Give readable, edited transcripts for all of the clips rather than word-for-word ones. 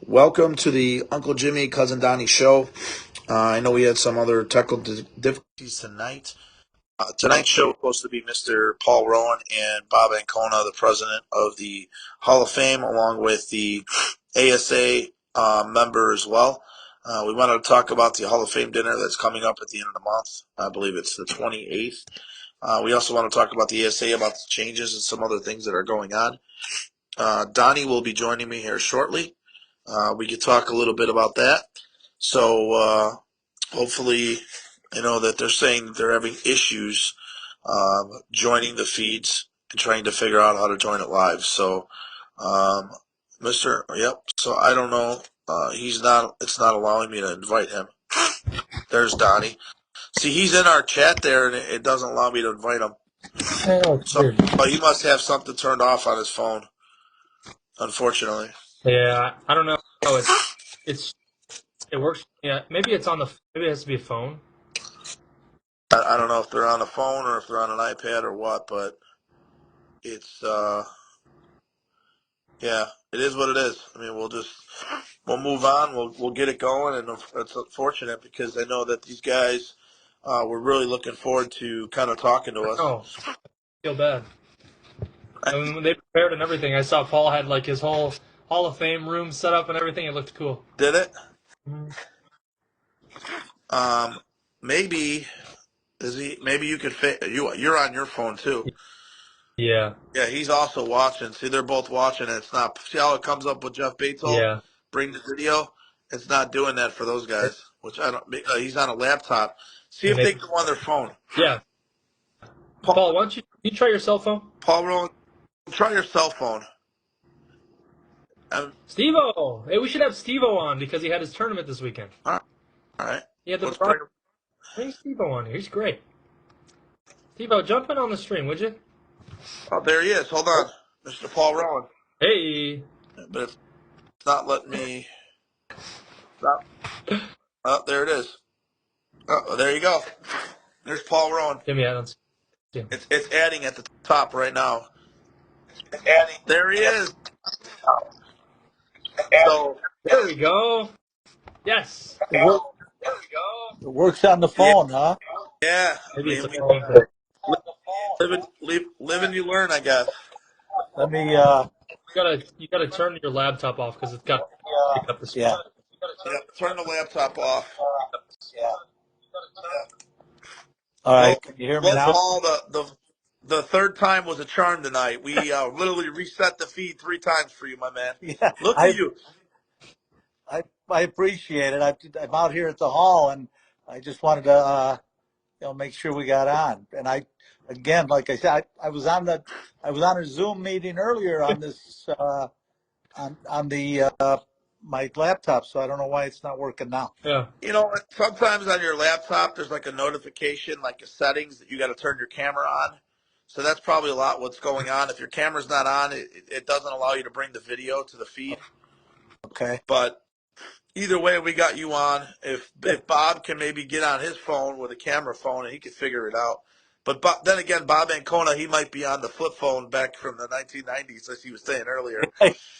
Welcome to the Uncle Jimmy, Cousin Donnie show. I know we had some other technical difficulties tonight. Tonight's show is supposed to be Mr. Paul Rowan and Bob Ancona, the president of the Hall of Fame, along with the ASA member as well. We wanted to talk about the Hall of Fame dinner that's coming up at the end of the month. I believe it's the 28th. We also want to talk about the ASA, about the changes and some other things that are going on. Donnie will be joining me here shortly. We could talk a little bit about that. So hopefully, that they're saying that they're having issues joining the feeds and trying to figure out how to join it live. So, So I don't know. It's not allowing me to invite him. There's Donnie. See, he's in our chat there, and it doesn't allow me to invite him. So he must have something turned off on his phone, unfortunately. Yeah, I don't know. It works. Yeah, maybe it has to be a phone. I don't know if they're on a phone or if they're on an iPad or what, but it's it is what it is. I mean, we'll move on. We'll get it going, and it's unfortunate because I know that these guys were really looking forward to kind of talking to us. Oh, I feel bad. I mean, when they prepared and everything, I saw Paul had like his whole Hall of Fame room set up and everything. It looked cool. Did it? Mm-hmm. Maybe Maybe you could you're on your phone too. Yeah. Yeah, he's also watching. See, they're both watching. It's not. See how it comes up with Jeff Bates? Yeah. Bring the video. It's not doing that for those guys. Which I don't. He's on a laptop. See if they can go on their phone. Yeah. Paul, why don't you try your cell phone? Paul Rowan, try your cell phone. Steve-O! Hey, we should have Steve-O on because he had his tournament this weekend. All right. Yeah, bring Steve-O on here. He's great. Steve-O, jump in on the stream, would you? Oh, there he is. Hold on. Mr. Paul Rowan. Hey. But it's not letting me stop. Oh, there it is. Oh, there you go. There's Paul Rowan. Jimmy Adams. It's adding at the top right now. There he is. So there we go. Yes. There we go. It works on the phone, huh? Yeah. Maybe it's a phone thing. Live and you learn, I guess. Let me. You gotta turn your laptop off because it's got to pick up the screen. Yeah. Turn the laptop off. All right. Can you hear me now? Paul, the third time was a charm tonight. We literally reset the feed 3 times for you, my man. Yeah. Look at you. I appreciate it. I'm out here at the hall, and I just wanted to make sure we got on. And again, like I said, I was on a Zoom meeting earlier on this on the my laptop, so I don't know why it's not working now. Yeah. Sometimes on your laptop there's like a notification, like a settings that you got to turn your camera on. So that's probably a lot what's going on. If your camera's not on, it doesn't allow you to bring the video to the feed. Okay. But either way, we got you on. If Bob can maybe get on his phone with a camera phone and he can figure it out. But then again, Bob Ancona, he might be on the flip phone back from the 1990s, as he was saying earlier.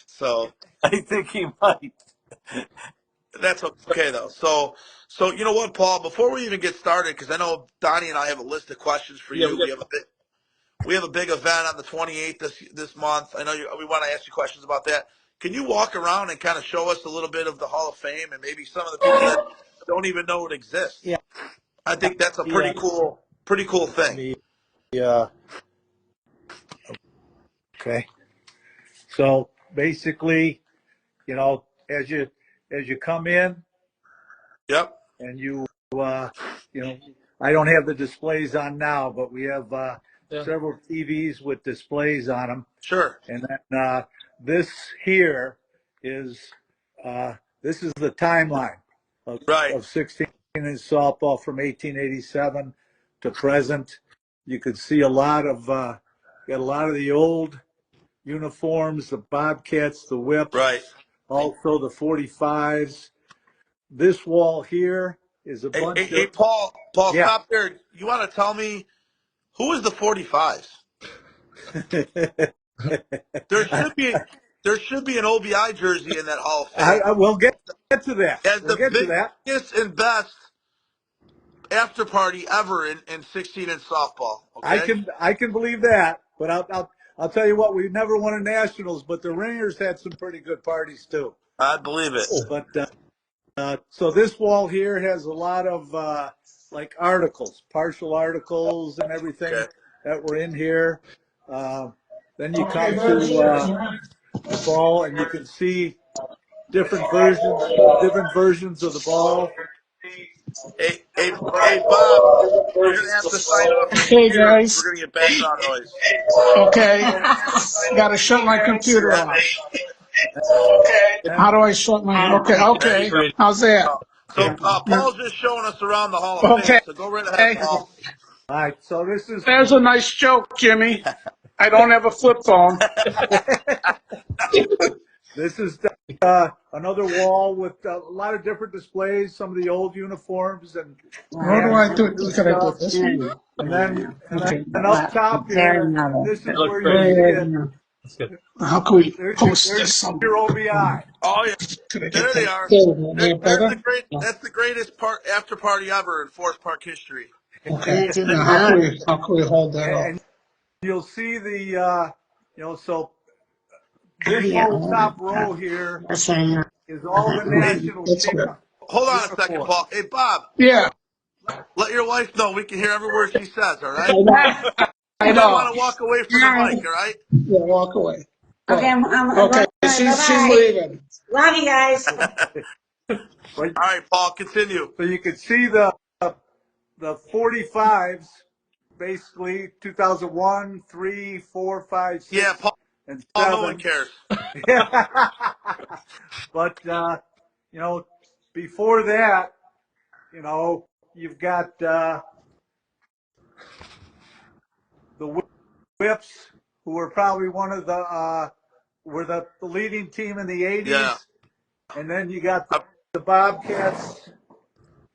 So I think he might. That's okay, though. So you know what, Paul? Before we even get started, because I know Donnie and I have a list of questions for you. We have a big event on the 28th this month. I know we want to ask you questions about that. Can you walk around and kind of show us a little bit of the Hall of Fame and maybe some of the people that don't even know it exists? Yeah. I think that's a pretty cool thing. Yeah. Okay. So basically, as you come in. Yep. And I don't have the displays on now, but we have several TVs with displays on them. Sure. And then this here is the timeline of 16-inch softball from 1887 to present. You could see a lot of the old uniforms, the Bobcats, the Whips, right? Also the 45s. This wall here is a bunch of... Hey, Paul, stop there. You want to tell me who is the 45s? there should be an OBI jersey in that Hall of Fame. I will get to that. As We'll the get to that. biggest and best after party ever in 16-inch softball. Okay, I can believe that, but I'll tell you what, we never won a nationals, but the Ringers had some pretty good parties too. I believe it. But so this wall here has a lot of like articles, partial articles, and everything Okay. that were in here. Then you come to the ball, and you can see different versions of the ball. Hey, Bob, you're gonna have to sign off your Okay, computer. guys. We're gonna get background noise. Okay. Got to shut my computer off. How do I shut my? Okay. There you Okay. go. How's that? So Paul's just showing us around the Hall of Okay. Fame. So go right ahead, Paul. All right, so this is There's a nice joke, Jimmy. I don't have a flip phone. this is another wall with a lot of different displays, some of the old uniforms and How do I do it? new Can I do stuff. this? And then Okay. up top here, this is That looks where great. you see it. That's good. How can we There's post this somewhere? your OBI. Oh yeah, Could I there get they that? are. There, There's the better? great. That's the greatest after party ever in Forest Park history. Okay. Now, how can we hold that up? And you'll see the, so this whole top row here is all the national That's team good. Hold on a second, uniforms. Paul. Hey, Bob, Yeah. let your wife know we can hear every word she says. All right. I You might want know. to walk away from the mic. All right. Yeah, walk away. Okay, I'm Okay, she's bye-bye. leaving. Love you guys. All right, Paul. Continue. So you can see the 45s, basically 2001, 3, 4, 5, 6, Yeah, Paul. and No one 7. cares. But before that, you've got the Whips, who were probably one of were the leading team in the 80s. Yeah. And then you got the Bobcats,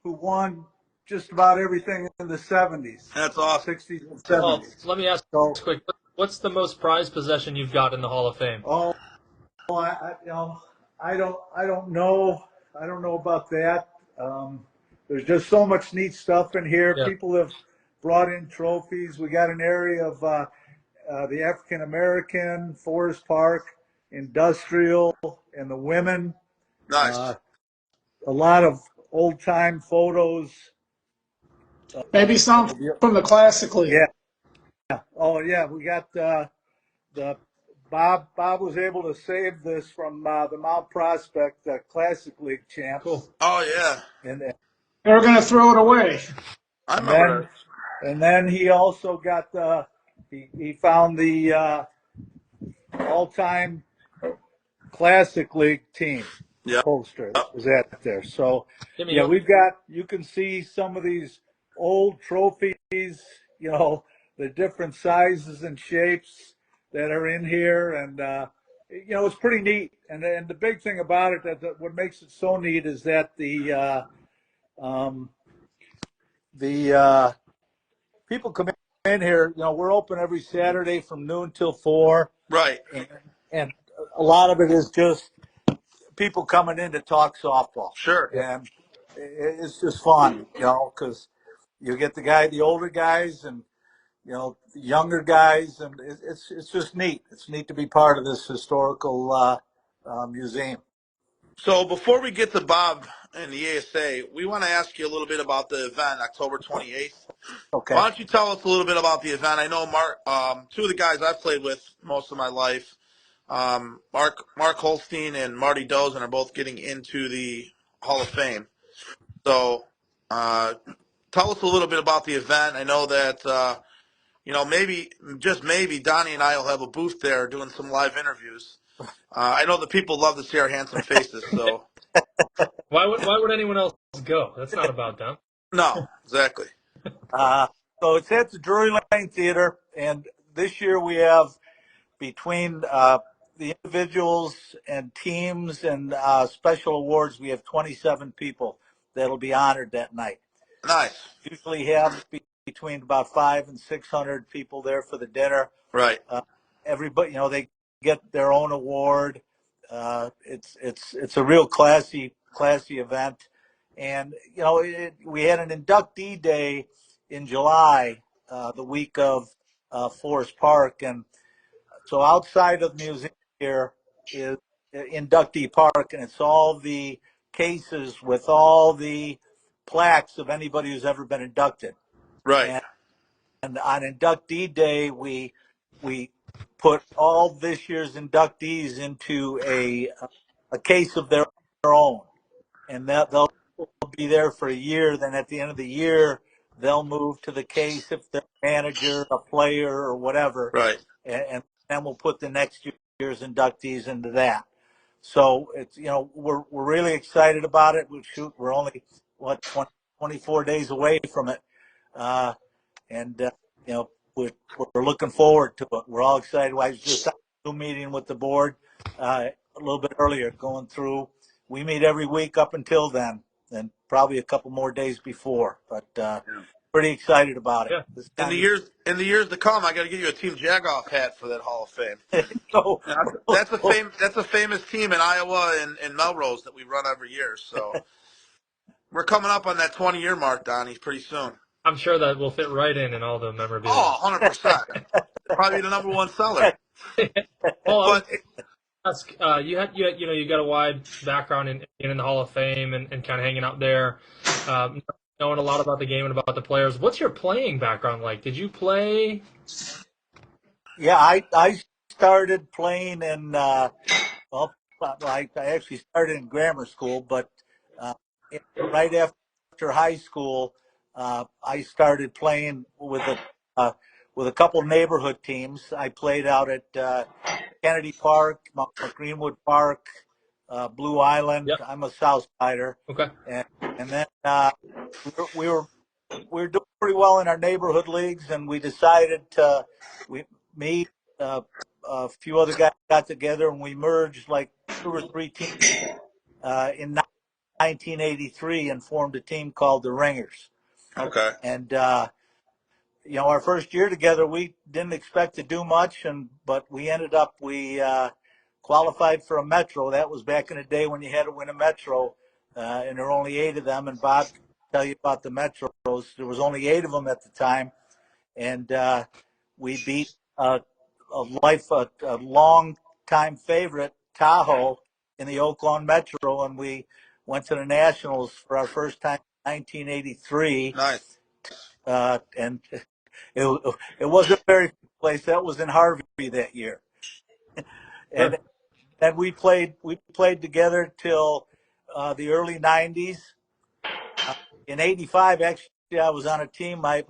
who won just about everything in the 70s. That's awesome. 60s and Paul, 70s. let me ask So, this quick. What's the most prized possession you've got in the Hall of Fame? I don't know. I don't know about that. There's just so much neat stuff in here. Yeah. People have brought in trophies. We got an area of the African American, Forest Park, industrial, and the women. Nice. A lot of old time photos. Maybe some from the Classic League. Yeah. Oh yeah, we got the Bob was able to save this from the Mount Prospect Classic League champs. Cool. Oh yeah. And They were going to throw it away. I remember. and then he also got he found the all-time Classic League team Yep. poster that was at there. So Jimmy, yeah, you can see some of these old trophies, the different sizes and shapes that are in here, and it's pretty neat. And the big thing about it, what makes it so neat, is that the people come in here. We're open every Saturday from noon till 4, Right. and a lot of it is just people coming in to talk softball. Sure. And it's just fun, because you get the older guys, and the younger guys, and it's just neat. It's neat to be part of this historical museum. So before we get to Bob and the ASA, we want to ask you a little bit about the event, October 28th. Okay. Why don't you tell us a little bit about the event? I know Mark, two of the guys I've played with most of my life, Mark Holstein and Marty Dozen, are both getting into the Hall of Fame. So tell us a little bit about the event. I know that maybe, just maybe, Donnie and I will have a booth there doing some live interviews. I know the people love to see our handsome faces. So why would anyone else go? That's not about them. no, exactly. So it's at the Drury Lane Theater, and this year we have, between the individuals and teams and special awards, we have 27 people that'll be honored that night. Nice. Usually have between about 500 and 600 people there for the dinner. Right. Everybody, get their own award. It's a real classy event, and we had an inductee day in July, the week of Forest Park, and so outside of the museum here is inductee park, and it's all the cases with all the plaques of anybody who's ever been inducted. Right. And on inductee day, we put all this year's inductees into a case of their own, and that they'll be there for a year. Then at the end of the year, they'll move to the case if they're a manager, a player, or whatever, Right. and then we'll put the next year's inductees into that. So it's we're really excited about it. We're only 24 days away from it. And we're looking forward to it. We're all excited. I was just on a Zoom meeting with the board a little bit earlier, going through. We meet every week up until then, and probably a couple more days before. But pretty excited about it. Yeah. This In time the years to come, I got to give you a Team Jagoff hat for that Hall of Fame. so, That's a famous team in Iowa and Melrose that we run every year. So we're coming up on that 20-year mark, Donnie, pretty soon. I'm sure that will fit right in all the memorabilia. Oh, 100%. Probably the number one seller. Paul, I was But ask, you got a wide background in the Hall of Fame and kind of hanging out there, knowing a lot about the game and about the players. What's your playing background like? Did you play? yeah, I started playing in I actually started in grammar school, but uh, right after high school, I started playing with a couple neighborhood teams. I played out at Kennedy Park, Mount Greenwood Park, Blue Island. Yep. I'm a South Sider, Okay. and then we were we were doing pretty well in our neighborhood leagues, and we decided me, a few other guys got together, and we merged like 2 or 3 teams in 1983 and formed a team called the Ringers. okay. And our first year together, we didn't expect to do much, but we qualified for a Metro. That was back in the day when you had to win a Metro, and there were only 8 of them. And Bob can tell you about the Metros. There was only 8 of them at the time, and we beat a long time favorite, Tahoe, in the Oaklawn Metro, and we went to the Nationals for our first time in 1983. Nice. And it wasn't a very good place. That was in Harvey that year. And then we played together till the early 90s. In 85, actually, I was on a team. My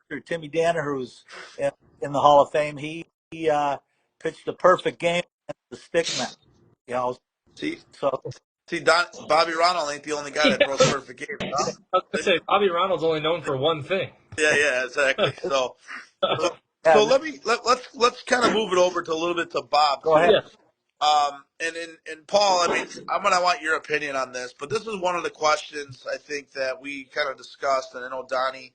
pitcher, Timmy Danaher, who's in the Hall of Fame, he pitched a perfect game against the Stickmen. See, Bobby Ronald ain't the only guy that throws perfect games, huh? I was gonna say Bobby Ronald's only known for one thing. Yeah, exactly. So Yeah, let's kind of move it over to a little bit to Bob go too. ahead. Yeah. And Paul, I mean, I'm gonna want your opinion on this, but this is one of the questions I think that we kind of discussed, and I know Donnie,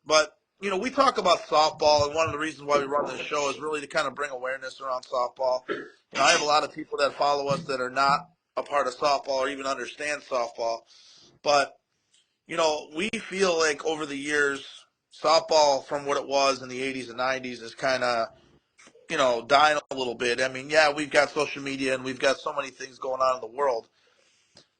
but we talk about softball, and one of the reasons why we run this show is really to kind of bring awareness around softball. I have a lot of people that follow us that are not a part of softball or even understand softball, but we feel like over the years, softball from what it was in the 80s and 90s is kind of dying a little bit. I mean, yeah, we've got social media and we've got so many things going on in the world.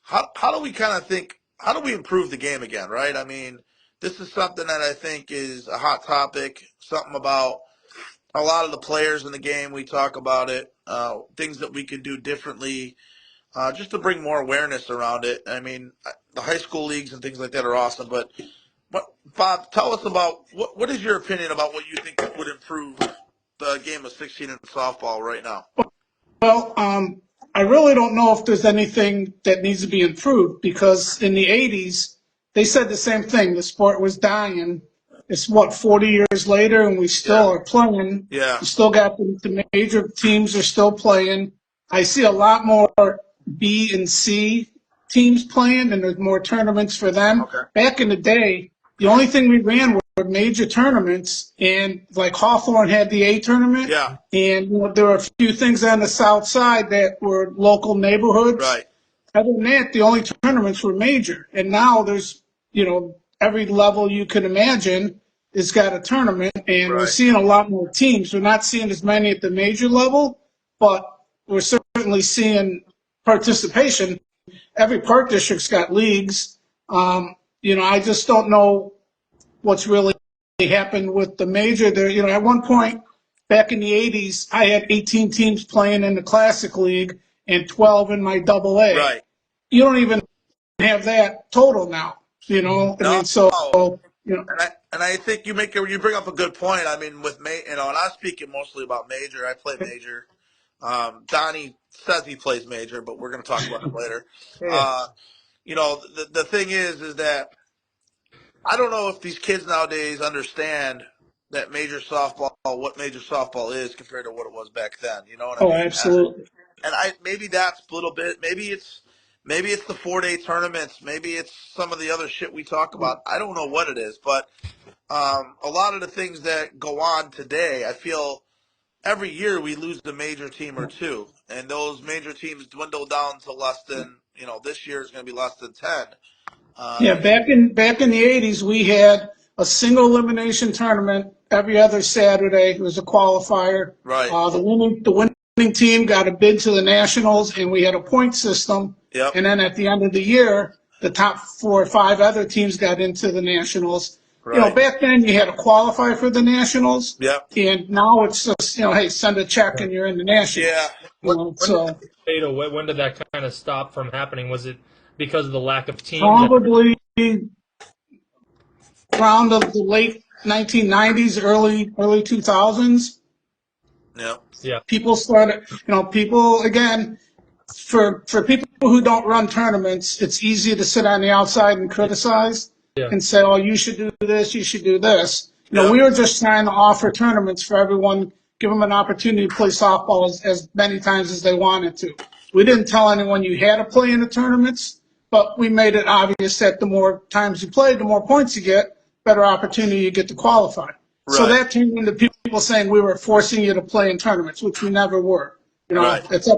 How do we kind of think, how do we improve the game again, right? I mean, this is something that I think is a hot topic, something about a lot of the players in the game. We talk about it, things that we can do differently, just to bring more awareness around it. I mean, the high school leagues and things like that are awesome, but Bob, tell us about what is your opinion about what you think would improve the game of 16 in softball right now? Well, I really don't know if there's anything that needs to be improved because in the 80s, they said the same thing. The sport was dying. It's 40 years later, and we still are playing. Yeah. You still got the major teams are still playing. I see a lot more B and C teams playing, and there's more tournaments for them. Okay. Back in the day, the only thing we ran major tournaments, and like Hawthorne had the A tournament, Yeah. and there were a few things on the south side that were local neighborhoods. Right. Other than that, the only tournaments were major, and now there's every level you can imagine has got a tournament, and we're Right. seeing a lot more teams. We're not seeing as many at the major level, but we're certainly seeing participation. Every park district's got leagues. I just don't know what's really happened with the major. There, at one point back in the '80s, I had 18 teams playing in the Classic League and 12 in my Double A. Right. You don't even have that total now. I No. mean, so And I think you bring up a good point. I mean, with and I'm speaking mostly about major. I play major. Donnie says he plays major, but we're going to talk about it later. Yeah. The thing is that I don't know if these kids nowadays understand that what major softball is compared to what it was back then. You know what I oh, mean? absolutely. And maybe that's a little bit. Maybe it's the 4-day tournaments. Maybe it's some of the other shit we talk about. I don't know what it is, but a lot of the things that go on today, I feel every year we lose a major team or two, and those major teams dwindle down to less than. This year is going to be less than 10. Yeah, back in the '80s, we had a single elimination tournament every other Saturday. It was a qualifier. Right. The winning team got a bid to the Nationals, and we had a point system. Yep. And then at the end of the year, the top 4 or 5 other teams got into the Nationals. Right. Back then you had to qualify for the Nationals. Yep. And now it's just, hey, send a check and you're in the Nationals. Yeah. When did that kind of stop from happening? Was it because of the lack of teams? Probably around the late 1990s, early 2000s. Yep. Yeah. People started, people again, for people who don't run tournaments, it's easy to sit on the outside and criticize and say, oh, you should do this, you should do this. Yep. We were just trying to offer tournaments for everyone, give them an opportunity to play softball as many times as they wanted to. We didn't tell anyone you had to play in the tournaments, but we made it obvious that the more times you play, the more points you get, better opportunity you get to qualify. So Right. that turned into people saying we were forcing you to play in tournaments, which we never were. Right. It's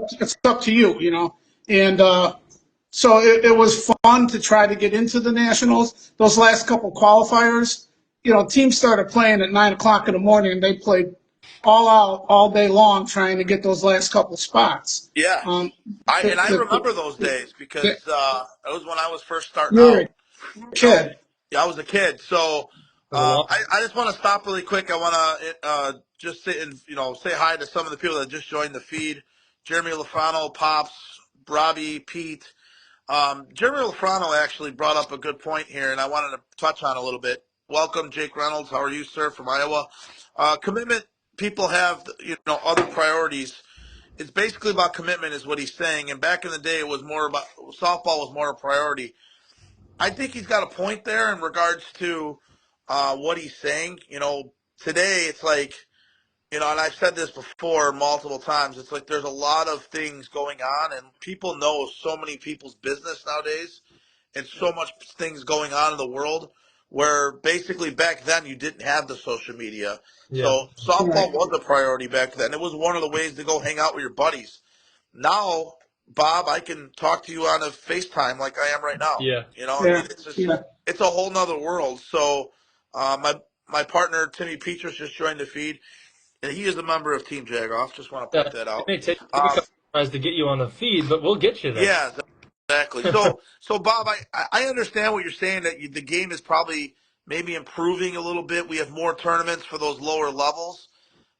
up to you, And so it was fun to try to get into the Nationals. Those last couple qualifiers, teams started playing at 9 o'clock in the morning, and they played all out all day long trying to get those last couple spots. Yeah. I remember those days because it was when I was first starting You were out. a kid. Yeah, I was a kid. So I just want to stop really quick. I want to just sit and say hi to some of the people that just joined the feed. Jeremy Lafano, Pops, Robbie, Pete. Jeremy Lafano actually brought up a good point here, and I wanted to touch on a little bit. Welcome, Jake Reynolds. How are you, sir, from Iowa? Commitment. People have other priorities. It's basically about commitment, is what he's saying. And back in the day, it was more about softball was more a priority. I think he's got a point there in regards to what he's saying. Today it's like, and I've said this before multiple times, it's like there's a lot of things going on, and people know so many people's business nowadays, and so much things going on in the world, where basically back then you didn't have the social media. Yeah. So softball was a priority back then. It was one of the ways to go hang out with your buddies. Now, Bob, I can talk to you on a FaceTime like I am right now. Yeah. I mean, it's just it's a whole nother world. So my partner Timmy Petrus just joined the feed, and he is a member of Team Jagoff. Just want to point that out. It may take a couple tries to get you on the feed, but we'll get you there. Yeah, exactly. So Bob, I understand what you're saying, that the game is probably maybe improving a little bit. We have more tournaments for those lower levels.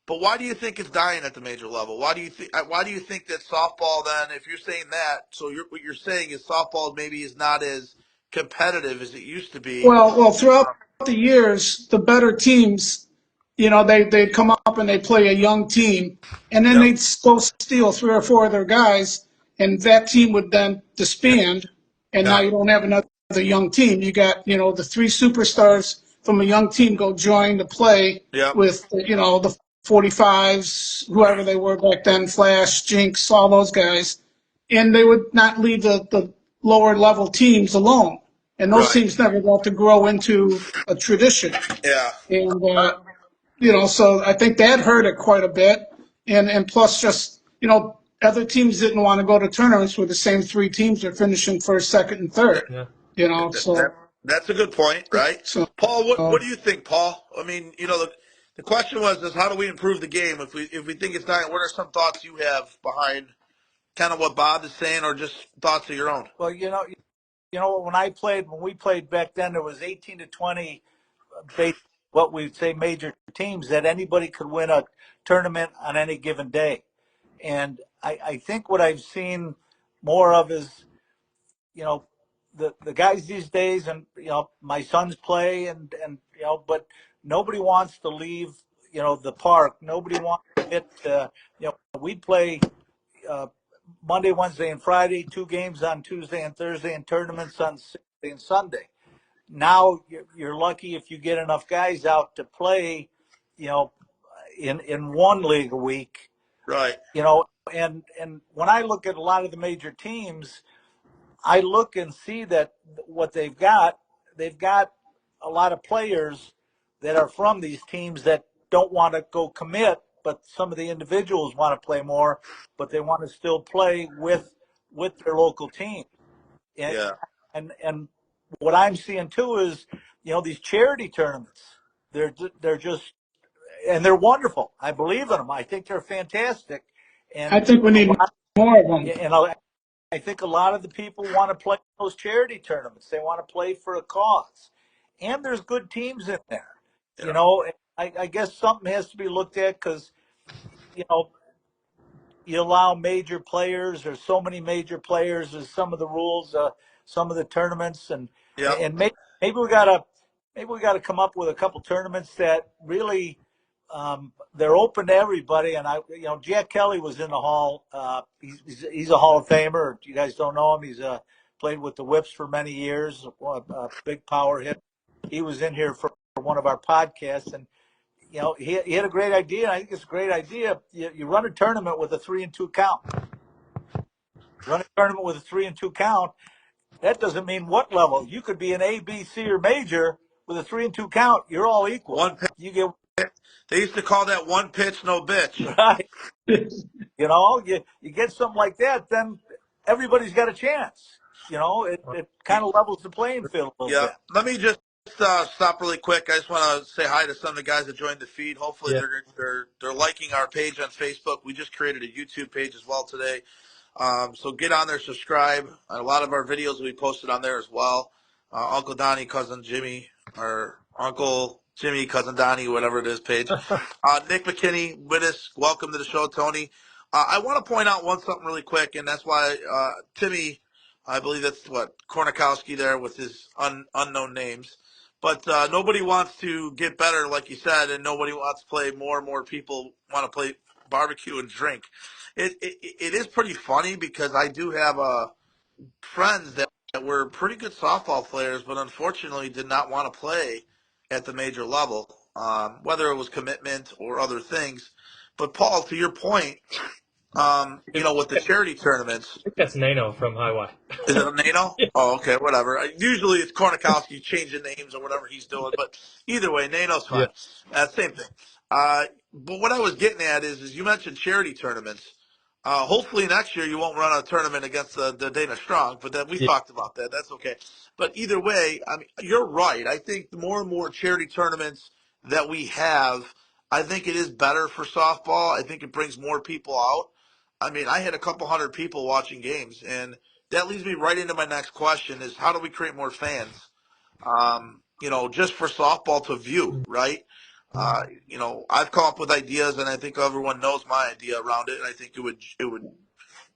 But why do you think it's dying at the major level? Why do you think that softball then, if you're saying that, so what you're saying is softball maybe is not as competitive as it used to be? Well, throughout the years, the better teams, they'd come up and they'd play a young team, and then they'd go steal 3 or 4 of their guys, and that team would then disband, and now you don't have another young team. You got, the 3 superstars from a young team go join to play with, the 45s, whoever they were back then, Flash, Jinx, all those guys, and they would not leave the lower level teams alone. and those Right. teams never got to grow into a tradition. Yeah. And so I think that hurt it quite a bit. And plus, just other teams didn't want to go to tournaments where the same three teams are finishing first, second, and third. Yeah. That, that's a good point, right? So Paul, what do you think, Paul? I mean, the question was is how do we improve the game? If we think it's not, what are some thoughts you have behind kind of what Bob is saying, or just thoughts of your own? Well, when we played back then, there was 18 to 20, what we'd say major teams that anybody could win a tournament on any given day. And I think what I've seen more of is, the guys these days, and my sons play, and but nobody wants to leave the park. Nobody wants to hit. We play Monday, Wednesday, and Friday, 2 games on Tuesday and Thursday, and tournaments on Saturday and Sunday. Now you're lucky if you get enough guys out to play, in one league a week. Right. And when I look at a lot of the major teams, I look and see that what they've got a lot of players that are from these teams that don't want to go commit, but some of the individuals want to play more, but they want to still play with their local team. And Yeah. and what I'm seeing too is, these charity tournaments. They're just, and they're wonderful. I believe in them. I think they're fantastic. I And think we a need lot, more of them. and I think a lot of the people want to play those charity tournaments. They want to play for a cause, and there's good teams in there. Yeah. I guess something has to be looked at, because you know you allow major players, or so many major players, as some of the rules, some of the tournaments, and Yeah. maybe we gotta come up with a couple tournaments that really, they're open to everybody. And Jack Kelly was in the hall. He's a Hall of Famer. You guys don't know him. He's played with the Whips for many years. A big power hit. He was in here for one of our podcasts, and he had a great idea. And I think it's a great idea. You run a tournament with a 3-2 count. Run a tournament with a 3-2 count. That doesn't mean what level. You could be an A, B, C, or major with a 3-2 count. You're all equal. One pitch. You get They used to call that one pitch, no bitch. right. You get something like that, then everybody's got a chance. It kind of levels the playing field a little Yeah. bit. Let me just stop really quick. I just want to say hi to some of the guys that joined the feed. Hopefully Yeah. they're liking our page on Facebook. We just created a YouTube page as well today. So get on there, subscribe. A lot of our videos will be posted on there as well. Uncle Donnie, cousin Jimmy, or Uncle Jimmy, cousin Donnie, whatever it is, page. Nick McKinney with us. Welcome to the show, Tony. I want to point out something really quick, and that's why Timmy, I believe that's what Kornikowski there with his unknown names. But nobody wants to get better, like you said, and nobody wants to play more and more people want to play barbecue and drink. It is pretty funny because I do have friends that were pretty good softball players, but unfortunately did not want to play at the major level, whether it was commitment or other things. But Paul, to your point, with the charity tournaments, I think that's Nano from Highway. is it a NATO? Yeah. Oh, okay, whatever. Usually it's Kornikowski changing names or whatever he's doing, but either way, NATO's Yeah. fine. Same thing. But what I was getting at is you mentioned charity tournaments. Hopefully next year you won't run a tournament against the Dana Strong, but then we Yeah. talked about that. That's okay. But either way, I mean, you're right. I think the more and more charity tournaments that we have, I think it is better for softball. I think it brings more people out. I mean, I had a couple hundred people watching games, and that leads me right into my next question: is how do we create more fans? Just for softball to view, right? I've come up with ideas, and I think everyone knows my idea around it. And I think it would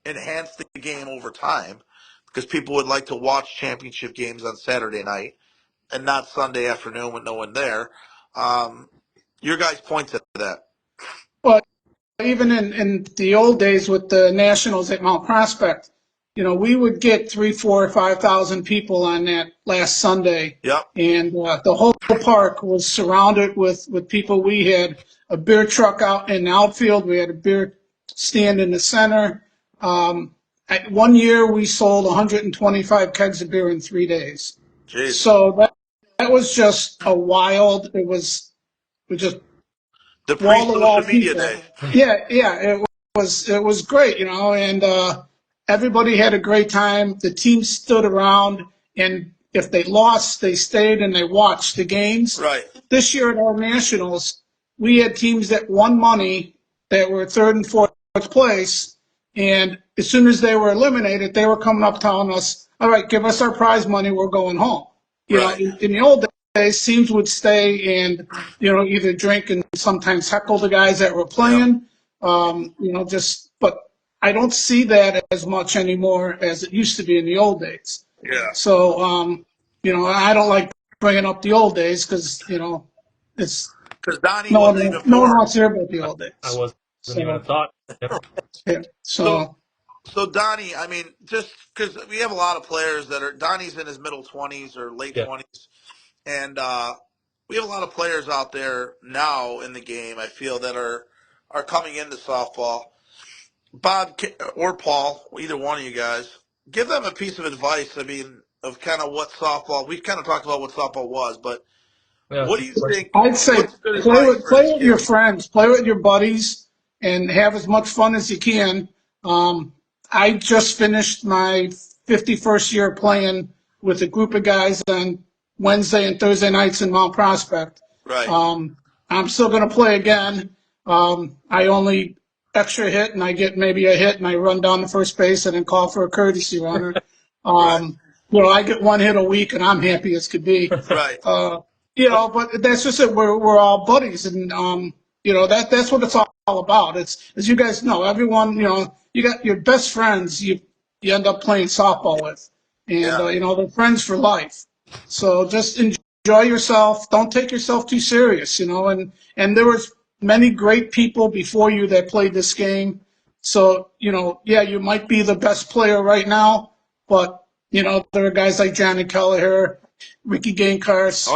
enhance the game over time because people would like to watch championship games on Saturday night and not Sunday afternoon with no one there. Your guys point to that. Well, even in the old days with the Nationals at Mount Prospect, we would get 3, 4, 5,000 people on that last Sunday, Yep. and the whole park was surrounded with people. We had a beer truck out in the outfield. We had a beer stand in the center. One year we sold 125 kegs of beer in 3 days. Jeez. So that was just a wild. It was just The wall to wall pre-social media people. day. Yeah. It was great, and everybody had a great time. The team stood around, and if they lost, they stayed and they watched the games. Right. This year at our nationals, we had teams that won money that were third and fourth place, and as soon as they were eliminated, they were coming up telling us, "All right, give us our prize money. We're going home." Right. In the old days, teams would stay and either drink and sometimes heckle the guys that were Yep. playing. But I don't see that as much anymore as it used to be in the old days. Yeah. So, I don't like bringing up the old days because, it's Because Donnie no wasn't one, even no one born. wants to hear about the old I days. wasn't even a So, thought. Yep. yeah. So, So, so Donnie, I mean, just because we have a lot of players that are Donnie's in his middle 20s or late Yeah. 20s, and we have a lot of players out there now in the game. I feel that are coming into softball. Bob or Paul, either one of you guys, give them a piece of advice. I mean, of kind of what softball. We've kind of talked about what softball was, but Yeah, what that's do a you good question. think? I'd say What's good advice for play these with your kids? friends, play with your buddies, and have as much fun as you can. I just finished my 51st year playing with a group of guys on Wednesday and Thursday nights in Mount Prospect. Right, I'm still going to play again. I only extra hit, and I get maybe a hit, and I run down the first base and then call for a courtesy runner. right, I get one hit a week, and I'm happy as could be. right. Uh, Well, but that's just it. We're all buddies, and that's what it's all about. It's, as you guys know, everyone, you got your best friends. You end up playing softball with, and yeah, they're friends for life. So just enjoy yourself. Don't take yourself too serious, and there was many great people before you that played this game. So yeah, you might be the best player right now, but there are guys like Johnny Kelleher, Ricky oh Gainkarts.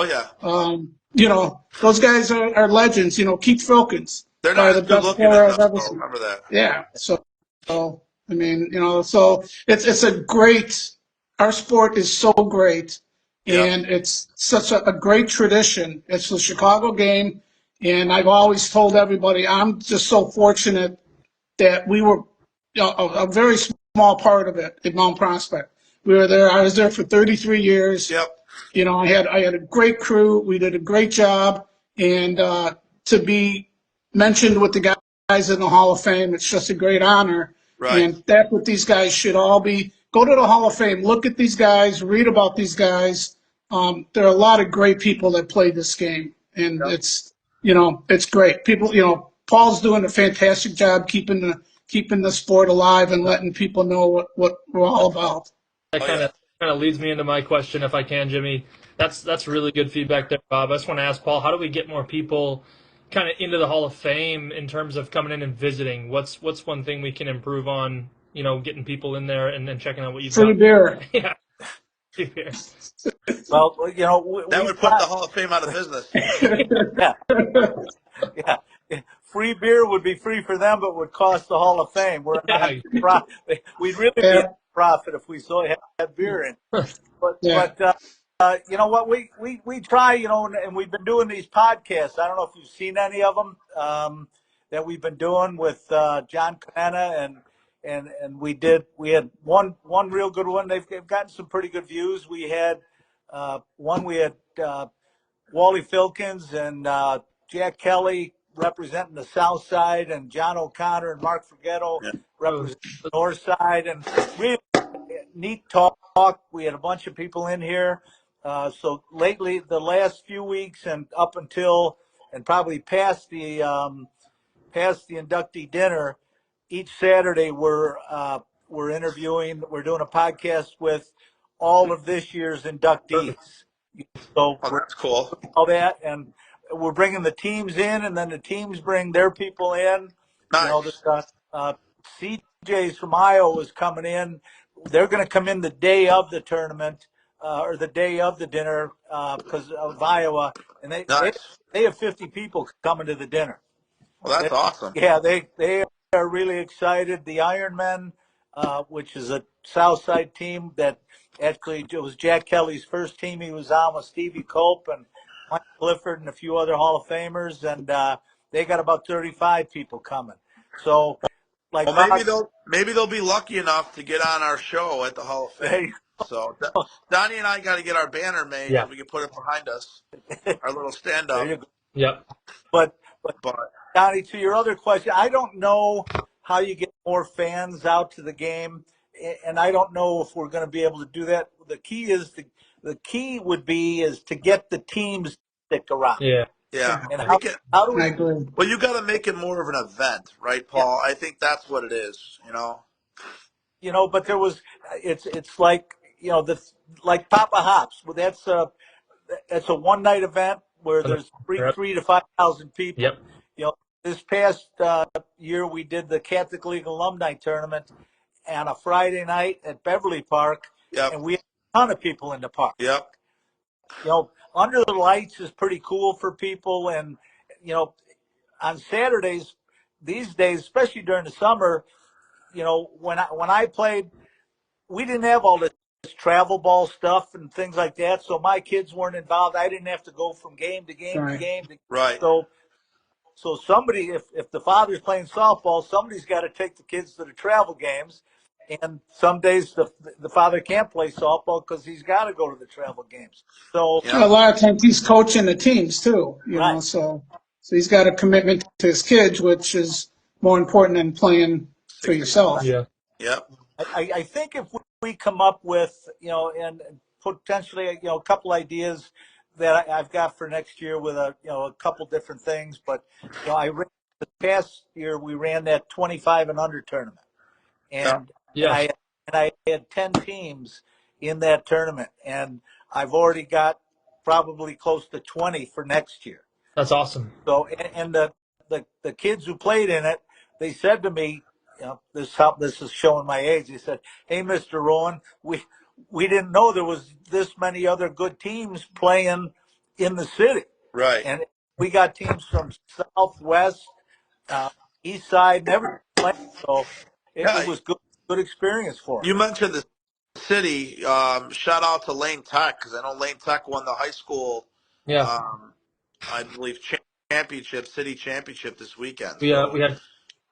yeah. Those guys are legends. Keith Filkins, They're not probably as the good best looking as player I've us, ever though. seen. Remember that. Yeah. So I mean, so it's a great. Our sport is so great, Yep. and it's such a great tradition. It's the Chicago game, and I've always told everybody I'm just so fortunate that we were a very small part of it at Mount Prospect. We were there. I was there for 33 years. Yep. I had a great crew. We did a great job, and to be mentioned with the guys in the Hall of Fame, it's just a great honor. Right. And that's what these guys should all be. Go to the Hall of Fame, look at these guys, read about these guys. There are a lot of great people that played this game, and Yep. it's great. People, Paul's doing a fantastic job keeping the sport alive and letting people know what we're all about. That Oh kind yeah. of leads me into my question, if I can, Jimmy. That's really good feedback there, Bob. I just want to ask Paul, how do we get more people kind of into the Hall of Fame in terms of coming in and visiting? What's one thing we can improve on? Getting people in there and checking out what you've Free got. beer. Yeah. Here. Well, That we would put the try. Hall of Fame out of business. Yeah, yeah. Free beer would be free for them, but would cost the Hall of Fame. We're not Yeah. profit. We'd really be Yeah, a profit if we still had beer in. But yeah. you know what, we try, and we've been doing these podcasts. I don't know if you've seen any of them that we've been doing with John Canena, and we had one real good one. They've gotten some pretty good views. We had we had Wally Filkins and Jack Kelly representing the South Side, and John O'Connor and Mark Forgetto Yeah. Oh, representing the North Side, and really neat talk. We had a bunch of people in here. So lately, the last few weeks and up until and probably past the inductee dinner, each Saturday we're interviewing. We're doing a podcast with all of this year's inductees. So Oh, we're that's cool. all that, and we're bringing the teams in, and then the teams bring their people in. Nice. CJ's from Iowa is coming in. They're going to come in the day of the tournament or the day of the dinner because of Iowa, and Nice. they have 50 people coming to the dinner. Well, that's They, awesome. yeah, they are really excited. The Ironmen which is a South Side team that actually it was Jack Kelly's first team he was on with Stevie Cope and Mike Clifford and a few other Hall of Famers, and they got about 35 people coming. So, like Well, Bob, maybe they'll be lucky enough to get on our show at the Hall of Fame. hey, So Donnie and I got to get our banner made Yeah. so we can put it behind us, our little stand there up. you go. Yep. But But Donnie, to your other question, I don't know how you get more fans out to the game, and I don't know if we're going to be able to do that. The key would be is to get the teams to stick around. Yeah. yeah, And make it. how do I we? agree. Well, you got to make it more of an event, right, Yeah, Paul? I think that's what it is. but it's like like Papa Hops. Well, that's a one night event where there's Yep. 3,000 to 5,000 people. Yep. This past year we did the Catholic League alumni tournament on a Friday night at Beverly Park, Yep, and we had a ton of people in the park. yep, Under the lights is pretty cool for people, and on Saturdays these days, especially during the summer, when I played, we didn't have all this travel ball stuff and things like that, so my kids weren't involved. I didn't have to go from game to game to Right. game. right. So somebody, if the father's playing softball, somebody's got to take the kids to the travel games. And some days the father can't play softball because he's got to go to the travel games. So, Yeah, A lot of times he's coaching the teams too, right. so he's got a commitment to his kids, which is more important than playing for 60. yourself. Yeah. Yep, I think if we come up with, and potentially, a couple ideas that I've got for next year with a couple different things, but, the past year we ran that 25 and under tournament. yep, And Yes. I had 10 teams in that tournament, and I've already got probably close to 20 for next year. That's awesome. So, and the kids who played in it, they said to me, this is showing my age. They said, "Hey, Mr. Rowan, we didn't know there was this many other good teams playing in the city, right. and we got teams from Southwest, East Side, and everything playing. So it Yeah, was good experience for them." you mentioned the city. Shout out to Lane Tech because I know Lane Tech won the high school, Yeah. I believe, city championship this weekend. We So, had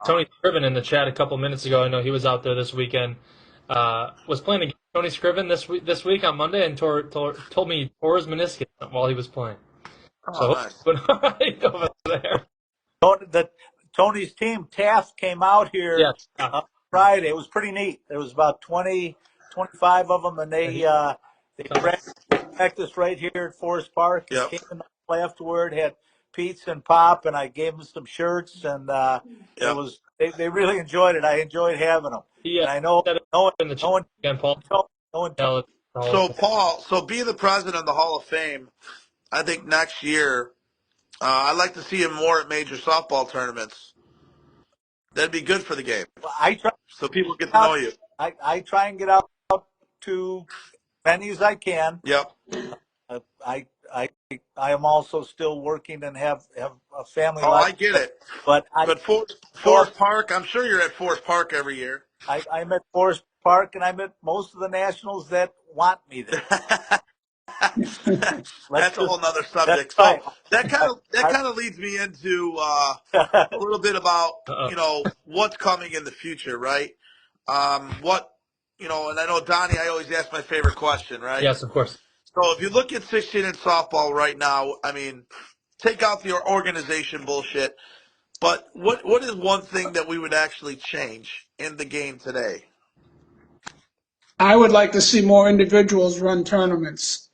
Tony Scriven in the chat a couple minutes ago. I know he was out there this weekend. Was playing against Tony Scriven this week on Monday and told me he tore his meniscus while he was playing. oh, So nice. but all right over there. Tony's team, Taft, came out here Yes. Friday. It was pretty neat. There was about 25 of them, and they practiced right here at Forest Park and Yep, came in the hall afterward, had pizza and pop, and I gave them some shirts, and yep. they really enjoyed it. I enjoyed having them, He and I know said it no in the chat one again, Paul. no one Yeah, So, Paul, being the president of the Hall of Fame, I think next year, I'd like to see him more at major softball tournaments. That'd be good for the game, I try so people get to know out. you. I try and get out to many as I can. Yep. Uh, I I I am also still working and have a family Oh, life, I get it. but But North Forest Park, I'm sure you're at Forest Park every year. I'm at Forest Park, and I'm at most of the nationals that want me there. Let's That's a just whole nother that's subject. right. So that kind I, of leads me into I, a little bit about Uh-oh. what's coming in the future, right? What and I know Donnie, I always ask my favorite question, right? Yes, of course. So if you look at 16 in softball right now, I mean, take out the organization bullshit. But what is one thing that we would actually change in the game today? I would like to see more individuals run tournaments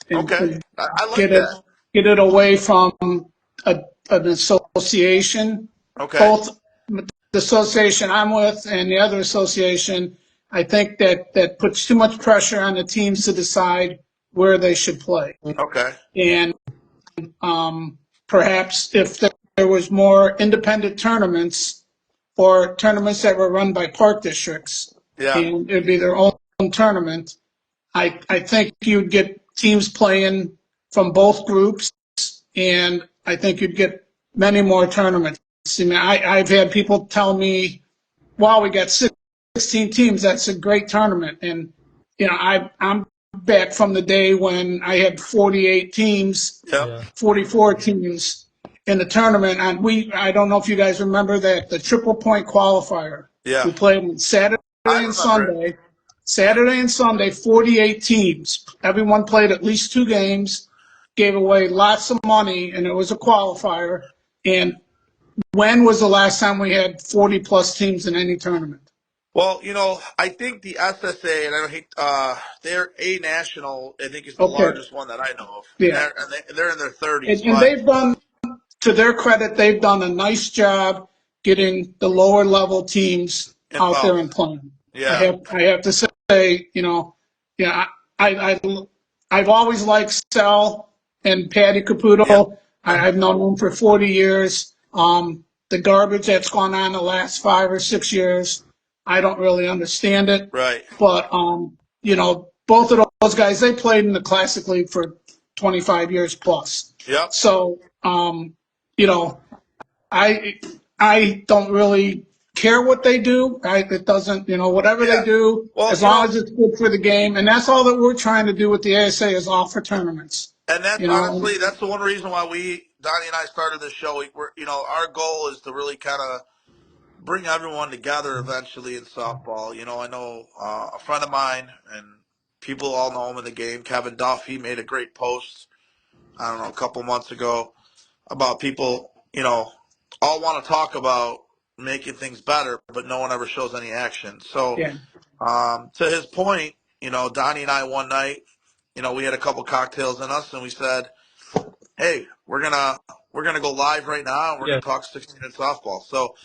and Okay, I like get that. it away from an association. Okay, Both the association I'm with and the other association, I think that puts too much pressure on the teams to decide where they should play. okay, And perhaps if there was more independent tournaments or tournaments that were run by park districts, yeah, and it'd be their own tournament, I think you'd get teams playing from both groups, and I think you'd get many more tournaments. I mean, I've had people tell me, wow, we got 6 16 teams, that's a great tournament. And, I'm back from the day when I had 48 teams, Yep. Yeah. 44 teams in the tournament. And I don't know if you guys remember that, the triple point qualifier. Yeah. We played on Saturday I and remember it. Sunday. Saturday and Sunday, 48 teams. Everyone played at least 2 games, gave away lots of money, and it was a qualifier. And when was the last time we had 40 plus teams in any tournament? Well, I think the SSA, and I don't hate, they're a national. I think is the Okay, largest one that I know of, and yeah. they're in their 30s. And But they've done, to their credit, they've done a nice job getting the lower level teams out there involved, and playing. yeah, I have to say, yeah, I've always liked Sal and Patty yep, Caputo. I've known them for 40 years. The garbage that's gone on the last 5 or 6 years, I don't really understand it. right, But both of those guys, they played in the Classic League for 25 years plus. yep, So, you know, I I don't really care what they do. It doesn't, whatever they yeah. do, Well, as long as it's good for the game, and that's all that we're trying to do with the ASA is offer tournaments. and that's You know, honestly that's the one reason why Donnie and I started this show. Our goal is to really kind of bring everyone together eventually in softball. I know a friend of mine, and people all know him in the game, Kevin Duff. He made a great post, I don't know, a couple months ago about people, all want to talk about making things better, but no one ever shows any action. So, yeah, to his point, Donnie and I one night, we had a couple cocktails in us, and we said, "Hey, we're gonna go live right now, and we're Yeah. gonna talk 16-inch softball." So,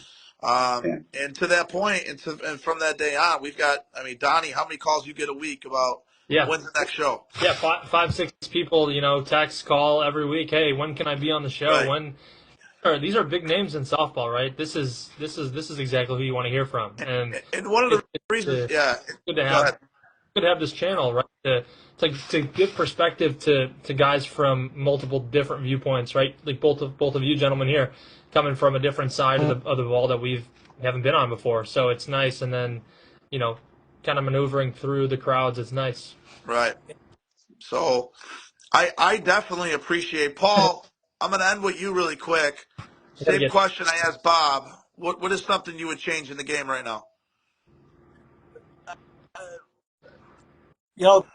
yeah. and to that point, and from that day on, we've got. I mean, Donnie, how many calls you get a week about Yeah. when's the next show? Yeah. Five, 6 people, text, call every week. Hey, when can I be on the show? Right. When? These are big names in softball, right? This is exactly who you want to hear from, and And one of the it's reasons, yeah. good to Go have ahead. this channel, right? To give perspective to guys from multiple different viewpoints, right? Like both of you gentlemen here, coming from a different side of the ball that we haven't been on before. So it's nice, and then, kind of maneuvering through the crowds. It's nice. Right. So, I definitely appreciate Paul. I'm going to end with you really quick. I gotta Same get question I asked Bob. What is something you would change in the game right now? You know,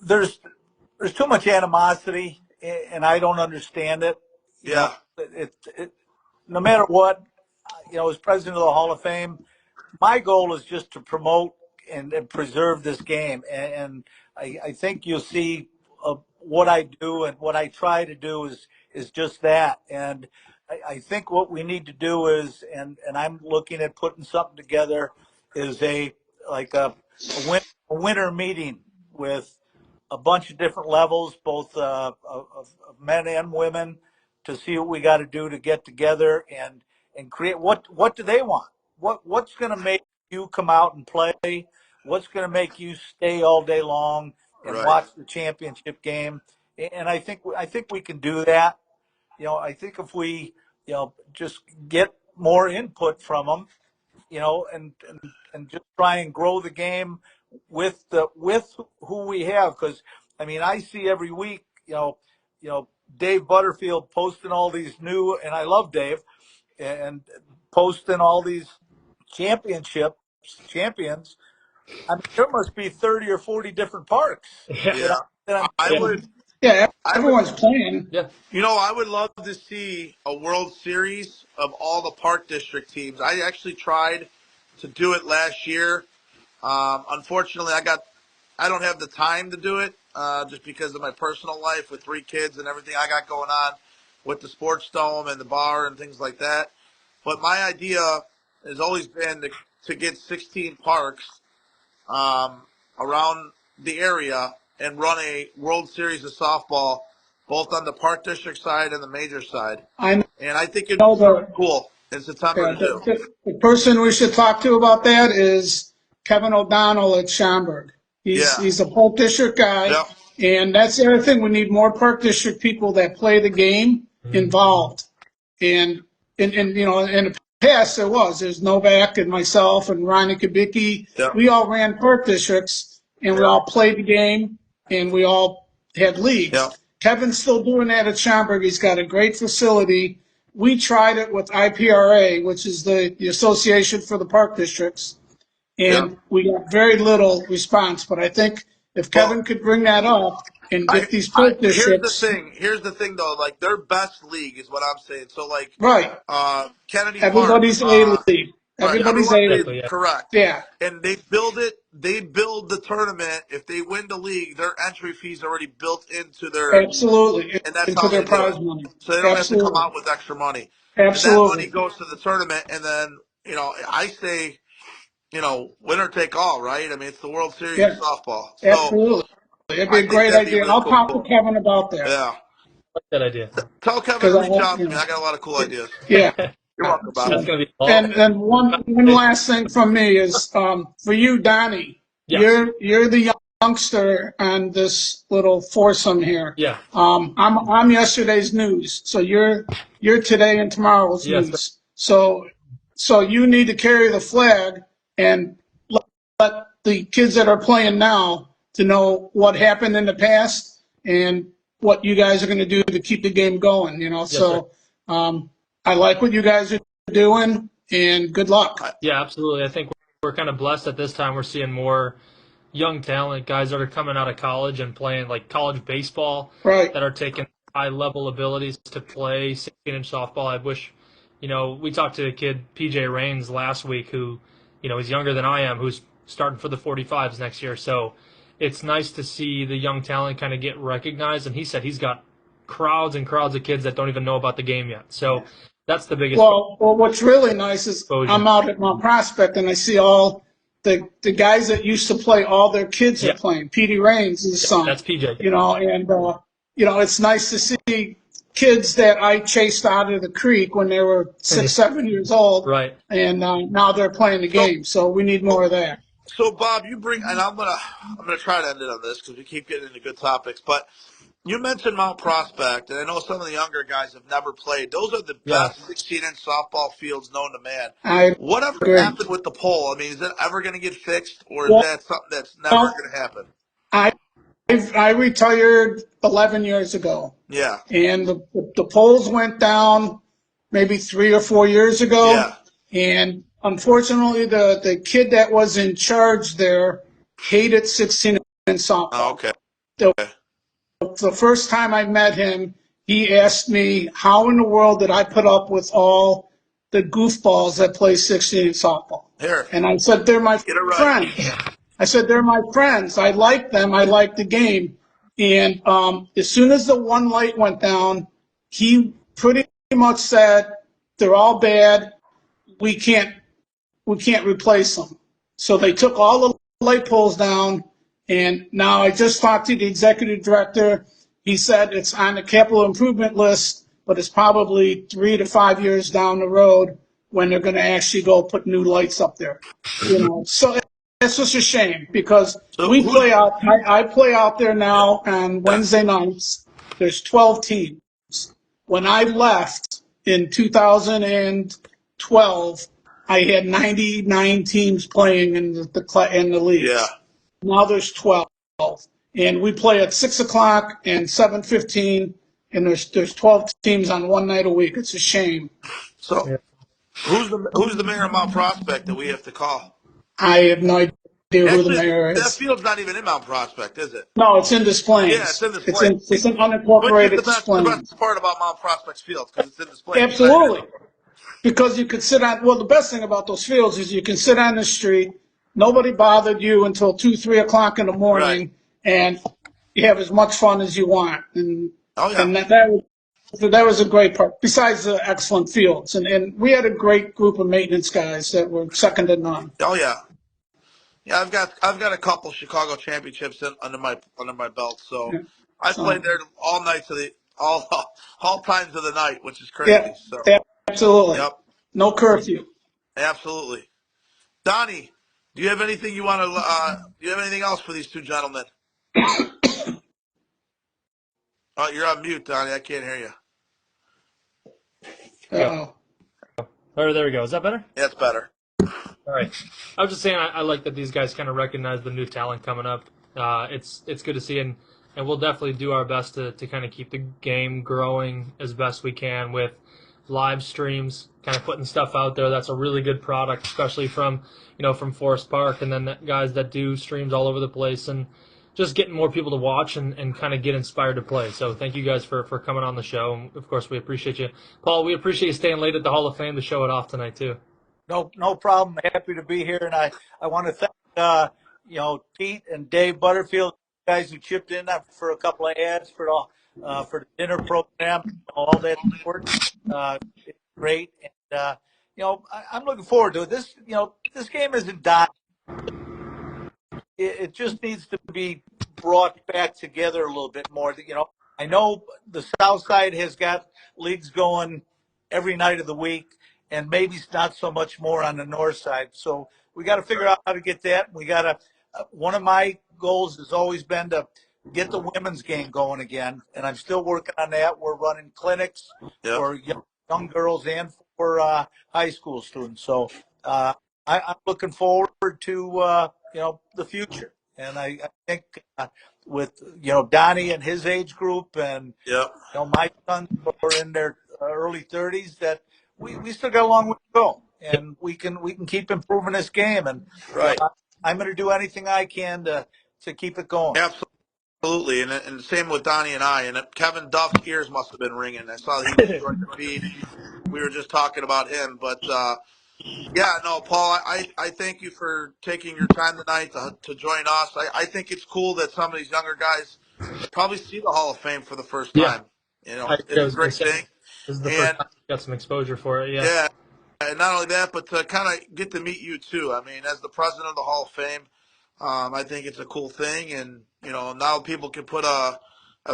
there's too much animosity, and I don't understand it. Yeah. No matter what, as president of the Hall of Fame, my goal is just to promote and preserve this game. And I think you'll see what I do and what I try to do is just that. And I think what we need to do is, and I'm looking at putting something together, is a winter meeting with a bunch of different levels, both of men and women, to see what we got to do to get together and create what do they want? What's going to make you come out and play? What's going to make you stay all day long and Right. watch the championship game? And I think we can do that. I think if we just get more input from them, and just try and grow the game with who we have. Because I mean, I see every week, Dave Butterfield posting all these new, and I love Dave, and posting all these champions. I mean, there must be 30 or 40 different parks yeah, Yeah. that I'm I yeah, would. Yeah, I would. everyone's playing. yeah. I would love to see a World Series of all the Park District teams. I actually tried to do it last year. Unfortunately, I don't have the time to do it just because of my personal life with 3 kids and everything I got going on with the sports dome and the bar and things like that. But my idea has always been to get 16 parks around the area and run a World Series of softball, both on the Park District side and the major side. I And I think it'd be know something cool in September yeah, to do. the person we should talk to about that is Kevin O'Donnell at Schaumburg. Yeah. He's a Park District guy, Yep. and that's the other thing. We need more Park District people that play the game involved. And past there was. There's Novak and myself and Ronnie Kubicki. Yeah. We all ran park districts, and we all played the game, and we all had Yeah. leagues. Kevin's still doing that at Schaumburg. He's got a great facility. We tried it with IPRA, which is the Association for the Park Districts, Yeah. and we got very little response. But I think if Kevin Well, could bring that up and I, get these park here's the districts thing. Here's the thing, though. Like their best league is what I'm saying. So, like, right, Kennedy Park, everybody's A league. right? Everybody's Everyone's A league. Exactly. Yeah. correct, Yeah, and they build it. They build the tournament. If they win the league, their entry fees already built into their, absolutely. and that's Into how their they do prize it. money. So they don't have to come Absolutely. out with extra money, and that money Absolutely. goes to the tournament. And then I say, winner take all, right? I mean, it's the World Series of Yeah, softball, so absolutely. It'd be I a think great that'd be idea. really I'll talk to cool. Kevin about that Yeah. Like that idea. Tell Kevin because to I, reach out you to me. know, I got a lot of cool ideas. yeah. You're welcome, Bob. That's So, gonna be all. and one last thing from me is for you, Donnie. Yes. You're the youngster on this little foursome here. Yeah. I'm yesterday's news, so you're today and tomorrow's Yes. news. So you need to carry the flag and let the kids that are playing now to know what happened in the past and what you guys are going to do to keep the game going. Yes, sir. I like what you guys are doing, and good luck. Yeah, absolutely. I think we're kind of blessed at this time. We're seeing more young talent, guys that are coming out of college and playing like college baseball Right. that are taking high level abilities to play 16-inch softball. I wish, we talked to a kid, PJ Rains, last week who, he's younger than I am, who's starting for the 45s next year. So it's nice to see the young talent kind of get recognized. And he said he's got crowds and crowds of kids that don't even know about the game yet. So that's the biggest Well, what's really nice is exposure. I'm out at Mount Prospect and I see all the guys that used to play, all their kids are Yeah, playing. Petey Rains, his son, that's PJ. it's nice to see kids that I chased out of the creek when they were 6, 7 years old, Right. and now they're playing the So, game. So we need more of that. so Bob, you bring, and I'm gonna try to end it on this because we keep getting into good topics. But you mentioned Mount Prospect, and I know some of the younger guys have never played. Those are the Yeah. best 16-inch softball fields known to man. I Whatever agree. happened with the pole? I mean, is it ever going to get fixed, or is Well, that something that's never going to happen? I I retired 11 years ago. Yeah. And the polls went down maybe 3 or 4 years ago. Yeah. And unfortunately, the kid that was in charge there hated 16 and Oh, softball. okay. The, the first time I met him, he asked me, how in the world did I put up with all the goofballs that play 16 and softball? Here, And I said, they're my get it right. friends. I said, they're my friends. I like them. I like the game. And as soon as the one light went down, he pretty much said, they're all bad. We can't replace them. So they took all the light poles down. And now I just talked to the executive director. He said it's on the capital improvement list, but it's probably 3 to 5 years down the road when they're going to actually go put new lights up there. So it's just a shame because So we who's play out. I play out there now on yeah. Wednesday nights. There's 12 teams. When I left in 2012, I had 99 teams playing in the leagues. Yeah. Now there's 12, and we play at 6 o'clock and 7:15, and there's 12 teams on one night a week. It's a shame. So Yeah. who's the mayor of Mount Prospect that we have to call? I have no idea who the Actually, mayor that is. field's not even in Mount Prospect, is it? No, it's in Des Yeah, it's Plaines. in this It's place. in it's an Which is unincorporated Des the best Plaines. part about Mount Prospect's field because it's in this place. Absolutely. Because you could sit on, well, the best thing about those fields is you can sit on the street. Nobody bothered you until 2, 3 o'clock in the morning, Right. and you have as much fun as you want. And Oh yeah. that was a great part, besides the excellent fields. And we had a great group of maintenance guys that were second to none. Oh yeah. Yeah, I've got a couple Chicago championships under my belt, so Yeah. I played So, there all nights of the all times of the night, which is yeah, crazy. So absolutely. yep, No curfew. absolutely. Donnie, do you have anything you want to? Do you have anything else for these two gentlemen? Oh, you're on mute, Donnie. I can't hear you. Yeah. Uh-oh. Oh, there we go. Is that better? Yeah, it's better. All right. I was just saying I like that these guys kind of recognize the new talent coming up. It's good to see, and we'll definitely do our best to kind of keep the game growing as best we can with live streams, kind of putting stuff out there. That's a really good product, especially from from Forest Park, and then guys that do streams all over the place, and just getting more people to watch and kind of get inspired to play. So thank you guys for coming on the show. And of course, we appreciate you, Paul. We appreciate you staying late at the Hall of Fame to show it off tonight too. No problem. Happy to be here, and I want to thank Pete and Dave Butterfield, guys who chipped in for a couple of ads for the dinner program, all that support. It's great, and I'm looking forward to it. This game isn't dying. It just needs to be brought back together a little bit more. I know the South Side has got leagues going every night of the week, and maybe it's not so much more on the North Side. So we got to figure out how to get that. We got to. One of my goals has always been to get the women's game going again, and I'm still working on that. We're running clinics for young girls and for high school students. So I'm looking forward to the future, and I think with Donnie and his age group, and my sons are in their early 30s, that we still got a long way to go, and we can keep improving this game, and I'm going to do anything I can to keep it going. Absolutely, and same with Donnie and I. And Kevin Duff's ears must have been ringing. I saw he joined the feed. We were just talking about him, but yeah, no, Paul, I thank you for taking your time tonight to join us. I think it's cool that some of these younger guys probably see the Hall of Fame for the first Yeah, time. I It's a was going to great say thing. this is the first And time I got some exposure for it. Yeah. yeah, and not only that, but to kind of get to meet you too. I mean, as the president of the Hall of Fame, I think it's a cool thing, and now people can put a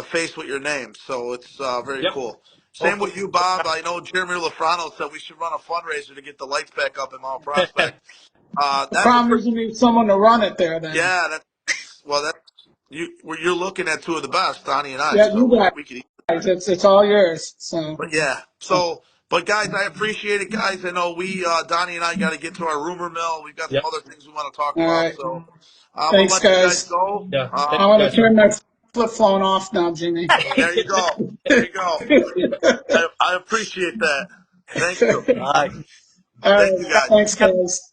face with your name, so it's very Yep. cool. Same Hopefully, with you, Bob. I know Jeremy Lafrano said we should run a fundraiser to get the lights back up in Mount Prospect. The That's a problem is you need someone to run it there then. yeah. That's you're looking at two of the best, Donnie and I. Yeah, So you we could. guys, it's all yours. So, But yeah, but guys, I appreciate it, guys. I know Donnie and I got to get to our rumor mill. We've got some Yep. other things we want to talk all about. right. So I'm gonna Thanks, let you guys guys. go. Yeah. Thank I you want to guys. turn my flip phone off now, Jimmy. There you go. There you go. I appreciate that. Thank you. all right. All Thank you, right. guys. Thanks, guys.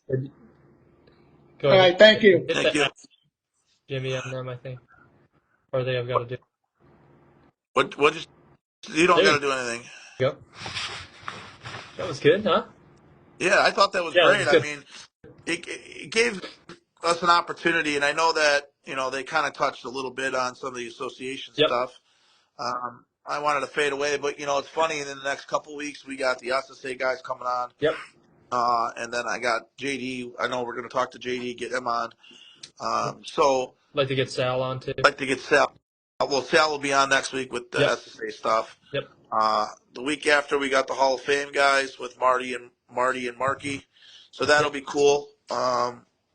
Go All ahead. right. Thank you. Hit Thank the you. F, Jimmy, on them, I think. Or they have got to do. What you don't There got you to do anything. go. That was good, huh? Yeah, I thought that was Yeah, that great. was I good. mean, it gave us an opportunity, and I know that they kind of touched a little bit on some of the association Yep. stuff. I wanted to fade away, but it's funny. In the next couple of weeks, we got the SSA guys coming on, Yep. and then I got JD. I know we're going to talk to JD, get him on. So Like to get Sal on too. I'd like to get Sal. Well, Sal will be on next week with the Yep. SSA stuff. Yep. The week after, we got the Hall of Fame guys with Marty and Marky. So that'll be cool. I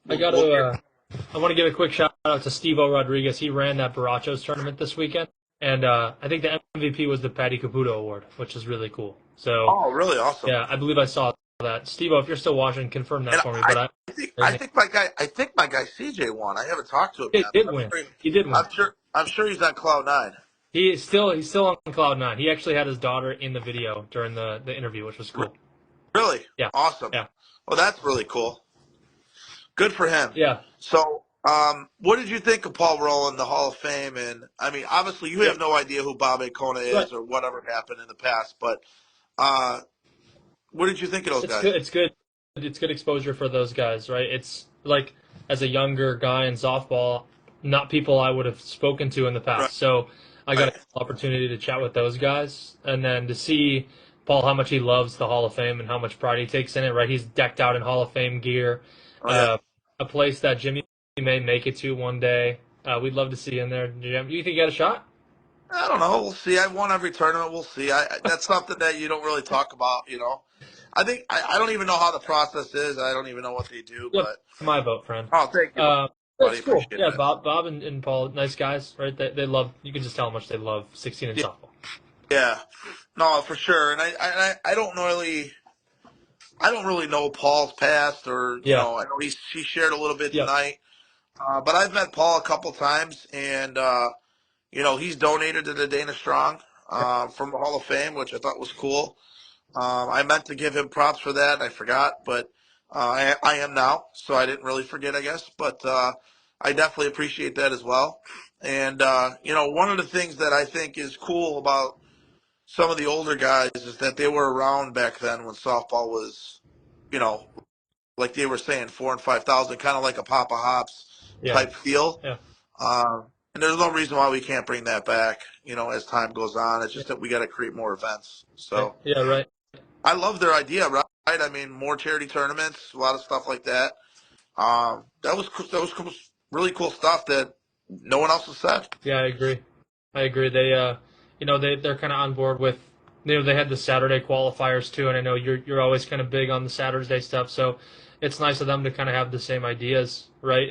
want to give a quick shout out to Steve O. Rodriguez. He ran that Barachos tournament this weekend, and I think the MVP was the Patty Caputo Award, which is really cool. So, Oh, really awesome. yeah, I believe I saw that. Steve O, if you're still watching, confirm that And for me. But I think my guy CJ won. I haven't talked to him he yet. did win. He did win. I'm sure he's on cloud nine. He's still on cloud nine. He actually had his daughter in the video during the interview, which was cool. Really? Yeah. Awesome. Yeah. Well, that's really cool. Good for him. Yeah. So, what did you think of Paul Rowan, the Hall of Fame? And I mean, obviously, you have no idea who Bob Ancona is Right. or whatever happened in the past, but what did you think of those It's guys? good. It's good. It's good exposure for those guys, right? It's like as a younger guy in softball, not people I would have spoken to in the past. Right. So I got an opportunity to chat with those guys, and then to see Paul how much he loves the Hall of Fame and how much pride he takes in it. Right, he's decked out in Hall of Fame gear. Oh, yeah. A place that Jimmy may make it to one day. We'd love to see you in there, Jim. Do you think you got a shot? I don't know. We'll see. I've won every tournament. We'll see. That's something that you don't really talk about, I think I don't even know how the process is. I don't even know what they do. Yep. But My vote, friend. oh, thank you, buddy. That's cool. Appreciate Yeah, that. Bob and Paul, nice guys, right? They love. You can just tell how much they love 16 and softball. Yeah, no, for sure. And I don't really. I don't really know Paul's past, or Yeah. I know he shared a little bit Yep. tonight. But I've met Paul a couple times, and he's donated to the Dana Strong from the Hall of Fame, which I thought was cool. I meant to give him props for that, and I forgot, but I am now, so I didn't really forget, I guess. But I definitely appreciate that as well. And one of the things that I think is cool about some of the older guys is that they were around back then when softball was, you know, like they were saying, 4,000 and 5,000, kind of like a Papa Hops Yeah. type feel. Yeah. And there's no reason why we can't bring that back, as time goes on. It's just that we got to create more events. So Yeah. Right. I love their idea, right? I mean, more charity tournaments, a lot of stuff like that. That was really cool stuff that no one else has said. Yeah, I agree. I agree. They're kind of on board with, they had the Saturday qualifiers too, and I know you're always kind of big on the Saturday stuff, so it's nice of them to kind of have the same ideas, right?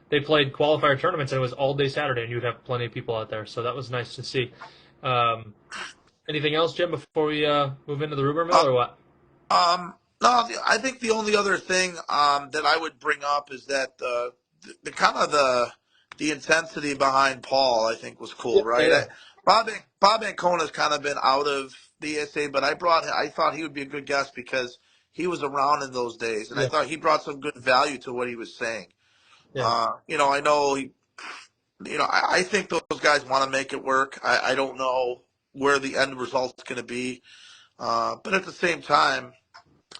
They played qualifier tournaments and it was all day Saturday, and you'd have plenty of people out there, so that was nice to see. Anything else, Jim, before we move into the rumor mill, Uh, or what? no, I think the only other thing that I would bring up is that the kind of the intensity behind Paul, I think, was Yeah, cool, yeah, right? yeah. Bob Ancona's kind of been out of the ASA, but I thought he would be a good guest because he was around in those days, and I Yeah, thought he brought some good value to what he was saying. yeah, I know I think those guys want to make it work. I don't know where the end result's going to be, but at the same time,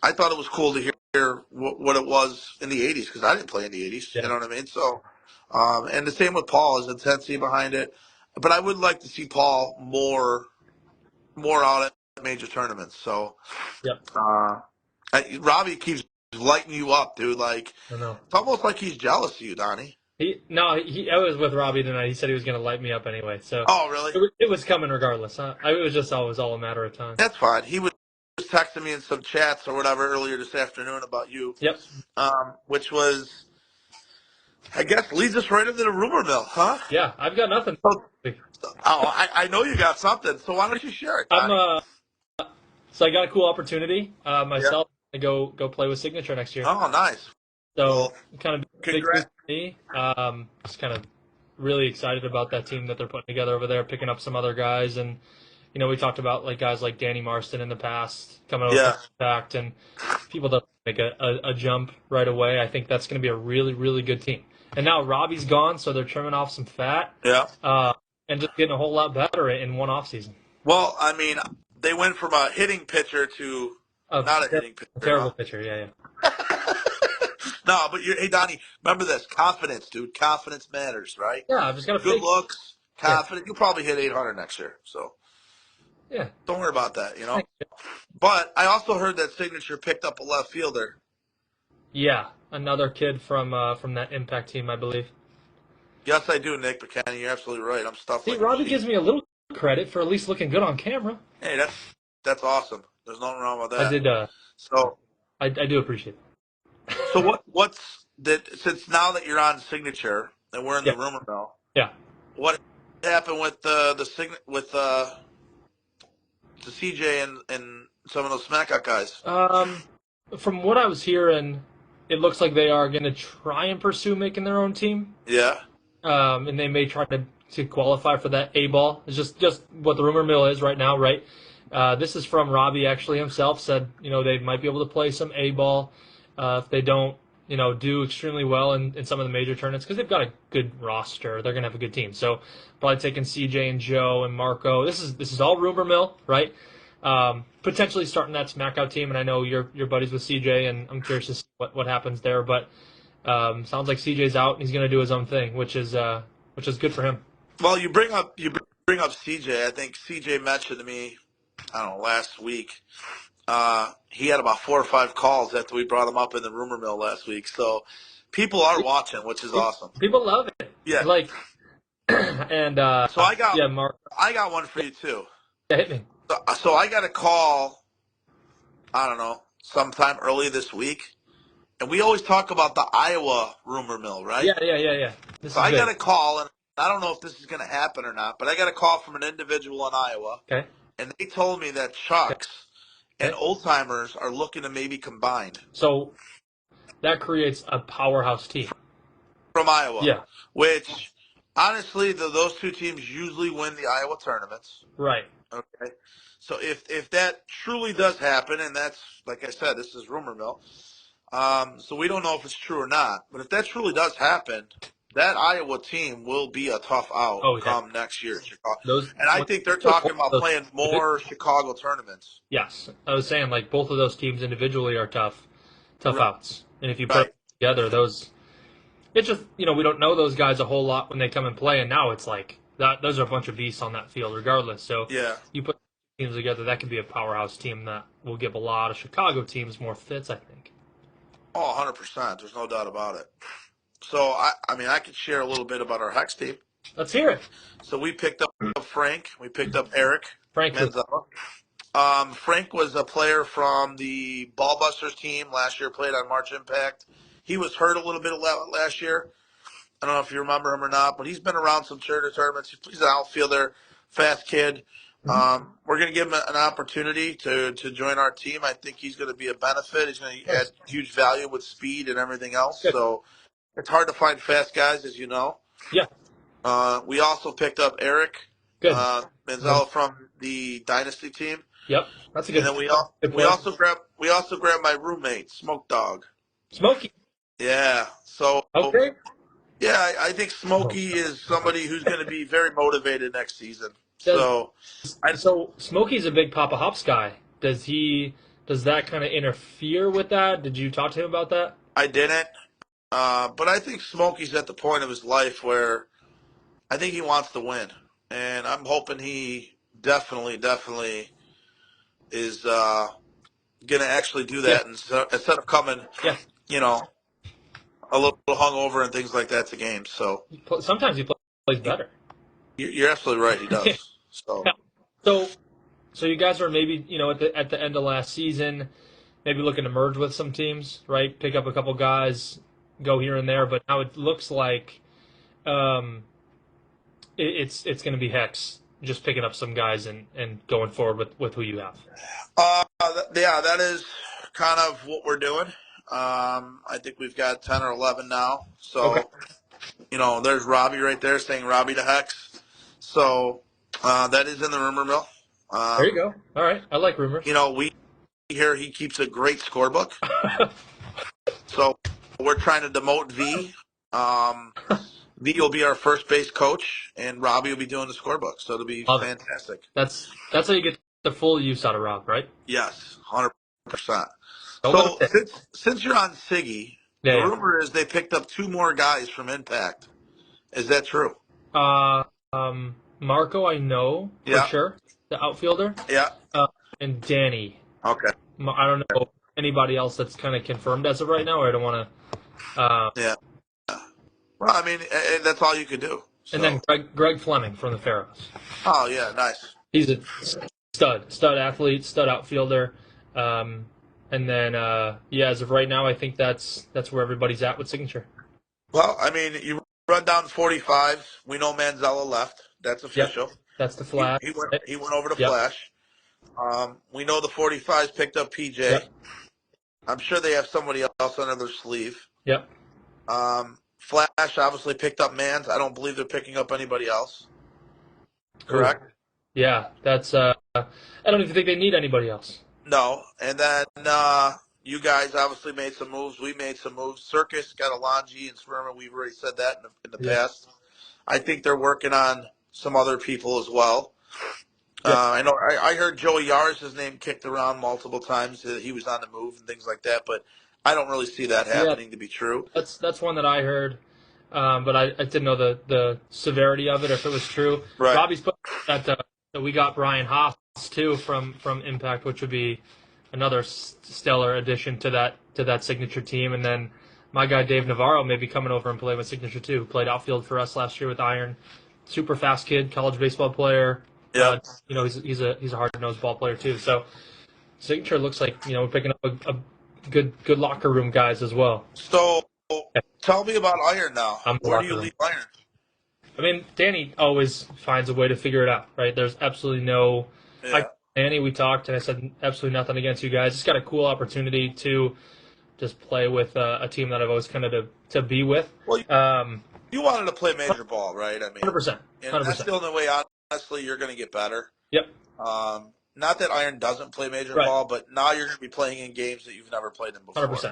I thought it was cool to hear what it was in the '80s because I didn't play in the '80s. You yeah, know what I mean? So, and the same with Paul, his intensity behind it. But I would like to see Paul more out at major tournaments. So, yeah. Robbie keeps lighting you up, dude. Like I know. it's almost like he's jealous of you, Donnie. I was with Robbie tonight. He said he was going to light me up anyway, so Oh, really? it was coming regardless. Huh? It was just always all a matter of time. That's fine. He was texting me in some chats or whatever earlier this afternoon about you, Yep. which was, I guess, leads us right into the rumor mill, huh? Yeah, I've got nothing. Oh, I know you got something, so why don't you share it, I'm Donnie? So I got a cool opportunity Yeah. myself to go play with Signature next year. Oh, nice. So Well, kind of big news congrats. for me. Just kind of really excited about that team that they're putting together over there, picking up some other guys, and we talked about like guys like Danny Marston in the past coming over Yeah. from Impact, and people that make a jump right away. I think that's going to be a really really good team. And now Robbie's gone, so they're trimming off some fat, Yeah. and just getting a whole lot better in one off season. Well, I mean, they went from a hitting pitcher to not a hitting A pitcher, terrible huh? pitcher, yeah, yeah. No, but hey, Donnie, remember this: confidence, dude. Confidence matters, right? Yeah, I've just got to Good fake. looks, Yeah, confident. You'll probably hit 800 next year, so yeah. don't worry about that. Thanks. But I also heard that Signature picked up a left fielder. Yeah, another kid from that Impact team, I believe. Yes, I do, Nick McKenny. You're absolutely right. I'm stuffed See, like a Robbie sheep. gives me a little credit for at least looking good on camera. Hey, that's awesome. There's nothing wrong with I that. did. So, I do appreciate it. what's that? Since now that you're on Signature and we're in Yeah, the rumor mill, yeah. what happened with the CJ and some of those SmackOut guys? From what I was hearing, it looks like they are going to try and pursue making their own team. Yeah, And they may try to qualify for that A ball. It's just what the rumor mill is right now, right? This is from Robbie actually himself. Said they might be able to play some A ball if they don't do extremely well in some of the major tournaments because they've got a good roster. They're gonna have a good team. So probably taking CJ and Joe and Marco. This is all rumor mill, right? Potentially starting that SmackOut team, and I know you're buddies with CJ, and I'm curious to see what happens there. But sounds like CJ's out and he's gonna do his own thing, which is good for him. well, you bring up CJ. I think CJ mentioned to me, I don't know, last week. He had about 4 or 5 calls after we brought him up in the rumor mill last week. So people are watching, which is awesome. People love it. Yeah. Like, and So yeah, Mark, I got one for you too. yeah, hit me. So I got a call, I don't know, sometime early this week. And we always talk about the Iowa rumor mill, right? Yeah. This So is I big. got a call, and I don't know if this is going to happen or not, but I got a call from an individual in Iowa, Okay. and they told me that Chuck's and old timers are looking to maybe combine So that creates a powerhouse team. from Iowa, Yeah. which honestly, those two teams usually win the Iowa tournaments. Right. Okay, so if that truly does happen, and that's like I said, this is rumor mill. So we don't know if it's true or not. But if that truly does happen, that Iowa team will be a tough out Oh yeah. come next year, Chicago. Those. And I think they're talking about playing more Chicago tournaments. Yes, I was saying like both of those teams individually are tough outs, and if you put Right. them together, it's just we don't know those guys a whole lot when they come and play, and now it's like that. Those are a bunch of beasts on that field, regardless. So Yeah. you put teams together, that can be a powerhouse team that will give a lot of Chicago teams more fits, I think. Oh, 100%. There's no doubt about it. So, I mean, I could share a little bit about our Hex team. Let's hear it. So we picked up Frank. We picked up Eric Frank. Manzella. Frank was a player from the Ballbusters team last year, played on March Impact. He was hurt a little bit last year. I don't know if you remember him or not, but he's been around some charter tournaments. He's an outfielder, fast kid. We're going to give him an opportunity to join our team. I think he's going to be a benefit. He's going to add huge value with speed and everything else. Good. So it's hard to find fast guys, as you know. Yeah. We also picked up Eric Good. Manzella from the Dynasty team. Yep. That's a good. And then good we also grabbed my roommate, Smoke Dog. Smokey. Yeah. So Okay. yeah, I think Smokey is somebody who's going to be very motivated next season. So Smokey's a big Papa Hops guy. Does that kind of interfere with that? Did you talk to him about that? I didn't, but I think Smokey's at the point of his life where I think he wants to win, and I'm hoping he definitely is going to actually do that instead of coming, a little hungover and things like that to games. So sometimes he plays better. You're absolutely right. He does. So you guys are maybe at the end of last season, maybe looking to merge with some teams, right? Pick up a couple guys, go here and there. But now it looks like it's going to be Hex just picking up some guys and going forward with who you have. That is kind of what we're doing. I think we've got 10 or 11 now. So, there's Robbie right there saying Robbie to Hex. So that is in the rumor mill. There you go. All right. I like rumors. We hear he keeps a great scorebook. So we're trying to demote V. V will be our first base coach, and Robbie will be doing the scorebook. So it'll be fantastic. That's how you get the full use out of Rob, right? Yes, 100%. So since you're on Siggy, the rumor is they picked up 2 more guys from Impact. Is that true? Marco, I know for sure, the outfielder. Yeah. And Danny. Okay. I don't know anybody else that's kind of confirmed as of right now, or I don't want to. Yeah. Well, I mean, that's all you could do. So. And then Greg Fleming from the Pharaohs. Oh yeah, nice. He's a stud athlete, stud outfielder. And then, as of right now, I think that's where everybody's at with Signature. Well, I mean, you run down 45. We know Manzella left. That's official. Yep. That's the Flash. He went over to Flash. We know the 45s picked up PJ. Yep. I'm sure they have somebody else under their sleeve. Yep. Flash obviously picked up Mans. I don't believe they're picking up anybody else. Correct? Ooh. Yeah, that's. I don't even think they need anybody else. No, and then you guys obviously made some moves. We made some moves. Circus got Alonji and Sperman. We've already said that in the past. I think they're working on some other people as well. I know. I heard Joey Yars' name kicked around multiple times. He was on the move and things like that, but I don't really see that happening to be true. That's one that I heard, but I didn't know the severity of it, or if it was true. Right. Robbie's put that we got Brian Haas too from Impact, which would be another stellar addition to that Signature team. And then my guy Dave Navarro may be coming over and playing with Signature too. Played outfield for us last year with Iron. Super fast kid, college baseball player. Yeah. He's a hard-nosed ball player too. So Signature looks like we're picking up a good locker room guys as well. So tell me about Iron now. Where do you leave Iron? I mean, Danny always finds a way to figure it out, right? There's absolutely no. I Danny, we talked, and I said absolutely nothing against you guys. Just got a cool opportunity to just play with a team that I've always kind of to be with. Well, 100%, you wanted to play major ball, right? I mean, and that's 100%. the only way, honestly, you're going to get better. Yep. Not that Iron doesn't play major Right. ball, but now you're going to be playing in games that you've never played in before. 100%. Yeah,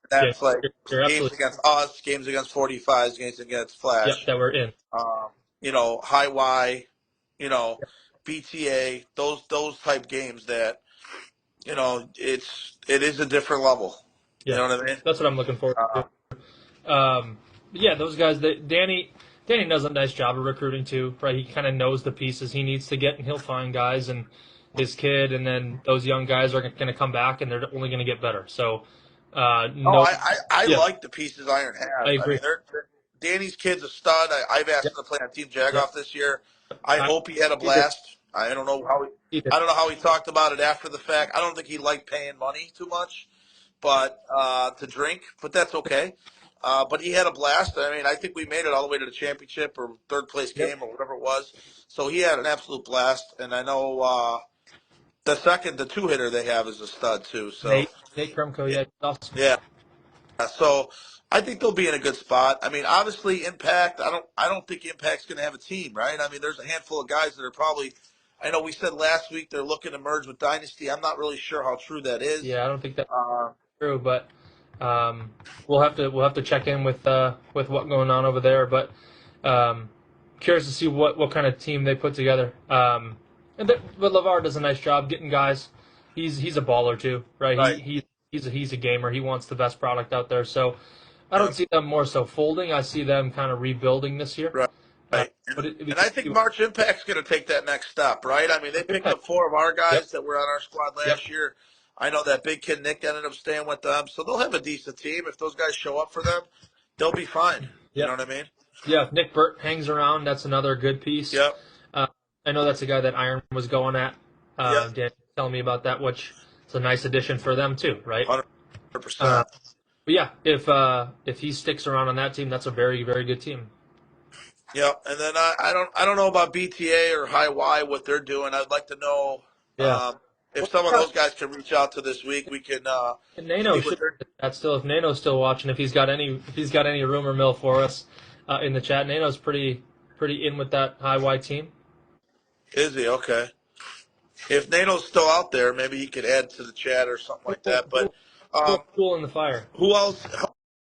That's like you're games absolutely. against us, games against 45s, games against Yep, Flash. that we're in. High Y, Yep. BTA, those type games that it is a different level. Yeah. You know what I mean? That's what I'm looking forward to. Yeah, those guys. Danny does a nice job of recruiting too. Right, he kind of knows the pieces he needs to get, and he'll find guys. And his kid, and then those young guys are going to come back, and they're only going to get better. So, I yeah, like the pieces Iron has. I agree. mean, Danny's kid's a stud. I've asked Yep. him to play on Team Jagoff Yep. this year. I hope he had a He did. blast. I don't know how He did. I don't know how he talked about it after the fact. I don't think he liked paying money too much, but to drink. But that's okay. But he had a blast. I mean, I think we made it all the way to the championship or third place Yep. game or whatever it was. So he had an absolute blast. And I know the two hitter they have is a stud too. So Nate Krumko, yeah, awesome. yeah. So I think they'll be in a good spot. I mean, obviously, Impact. I don't think Impact's going to have a team, right? I mean, there's a handful of guys that are probably. I know we said last week they're looking to merge with Dynasty. I'm not really sure how true that is. Yeah, I don't think that's true, but we'll have to check in with what's going on over there. But curious to see what kind of team they put together. But LeVar does a nice job getting guys. He's a baller too, right? Right. He's a gamer. He wants the best product out there. So I don't see them more so folding. I see them kind of rebuilding this year. Right. Right. And I think March Impact's going to take that next step, right? I mean, they picked up 4 of our guys that were on our squad last year. I know that big kid Nick ended up staying with them, so they'll have a decent team. If those guys show up for them, they'll be fine. You know what I mean? Yeah, if Nick Burt hangs around, that's another good piece. Yep. I know that's a guy that Iron was going at. Dan telling me about that, which is a nice addition for them too, right? 100%. But yeah, if he sticks around on that team, that's a very, very good team. Yeah, and then I don't know about BTA or High Y what they're doing. I'd like to know if some of those guys can reach out to this week. We can. And Nano should. That's still if Nano's still watching. If he's got any rumor mill for us in the chat, Nano's pretty in with that High Y team. Is he okay? If Nano's still out there, maybe he could add to the chat or something like that. But cool in the fire. Who else?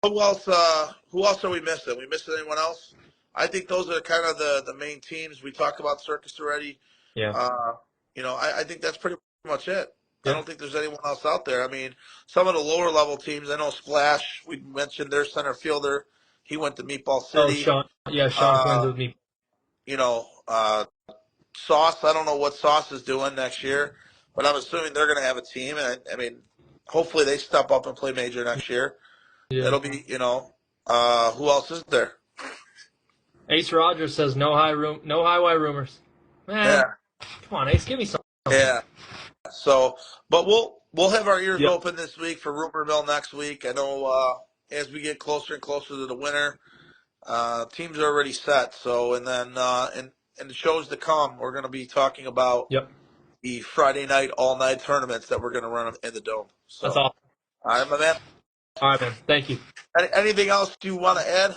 Who else are we missing? We missing anyone else? I think those are kind of the main teams. We talked about Circus already. Yeah. I think that's pretty much it. Yeah. I don't think there's anyone else out there. I mean, some of the lower level teams, I know Splash, we mentioned their center fielder. He went to Meatball City. Oh, Sean Quinn's with me. Sauce, I don't know what Sauce is doing next year, but I'm assuming they're going to have a team. And I mean, hopefully they step up and play major next year. Yeah. It'll be, who else is there? Ace Rogers says no high Y rumors. Man, come on, Ace, give me something. Yeah. So, but we'll have our ears open this week for rumor mill next week. I know as we get closer and closer to the winter, teams are already set. So, and then in the shows to come, we're going to be talking about the Friday night, all night tournaments that we're going to run in the Dome. So, that's awesome. All right, my man. All right, man. Thank you. Anything else you want to add?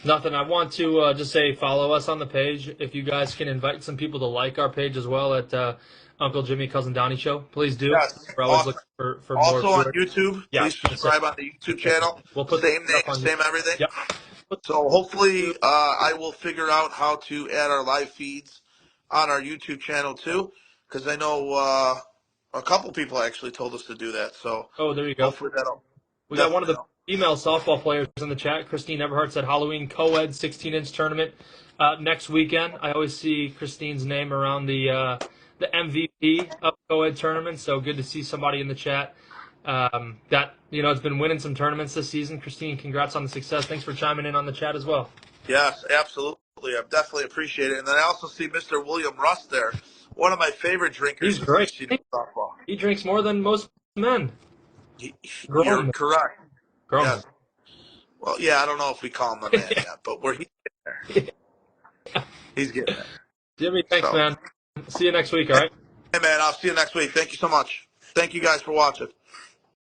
Nothing. I want to just say follow us on the page. If you guys can invite some people to like our page as well at Uncle Jimmy, Cousin Donnie Show, please do. Yes. We're always looking for also more. Also on YouTube. Please subscribe on the YouTube channel. We'll put same name, same everything. Yep. So hopefully I will figure out how to add our live feeds on our YouTube channel too, because I know a couple people actually told us to do that. So there you go. Hopefully that'll. We got one of the female softball players in the chat. Christine Everhart said Halloween co-ed 16-inch tournament next weekend. I always see Christine's name around the MVP of co-ed tournament. So good to see somebody in the chat that has been winning some tournaments this season. Christine, congrats on the success. Thanks for chiming in on the chat as well. Yes, absolutely. I definitely appreciate it. And then I also see Mr. William Russ there, one of my favorite drinkers. He's great. Softball. He drinks more than most men. You're correct. Grown. Yes. Well, yeah, I don't know if we call him a man yet, but he's getting there. He's getting there. Jimmy, thanks, man. See you next week, all right? Hey, man, I'll see you next week. Thank you so much. Thank you guys for watching.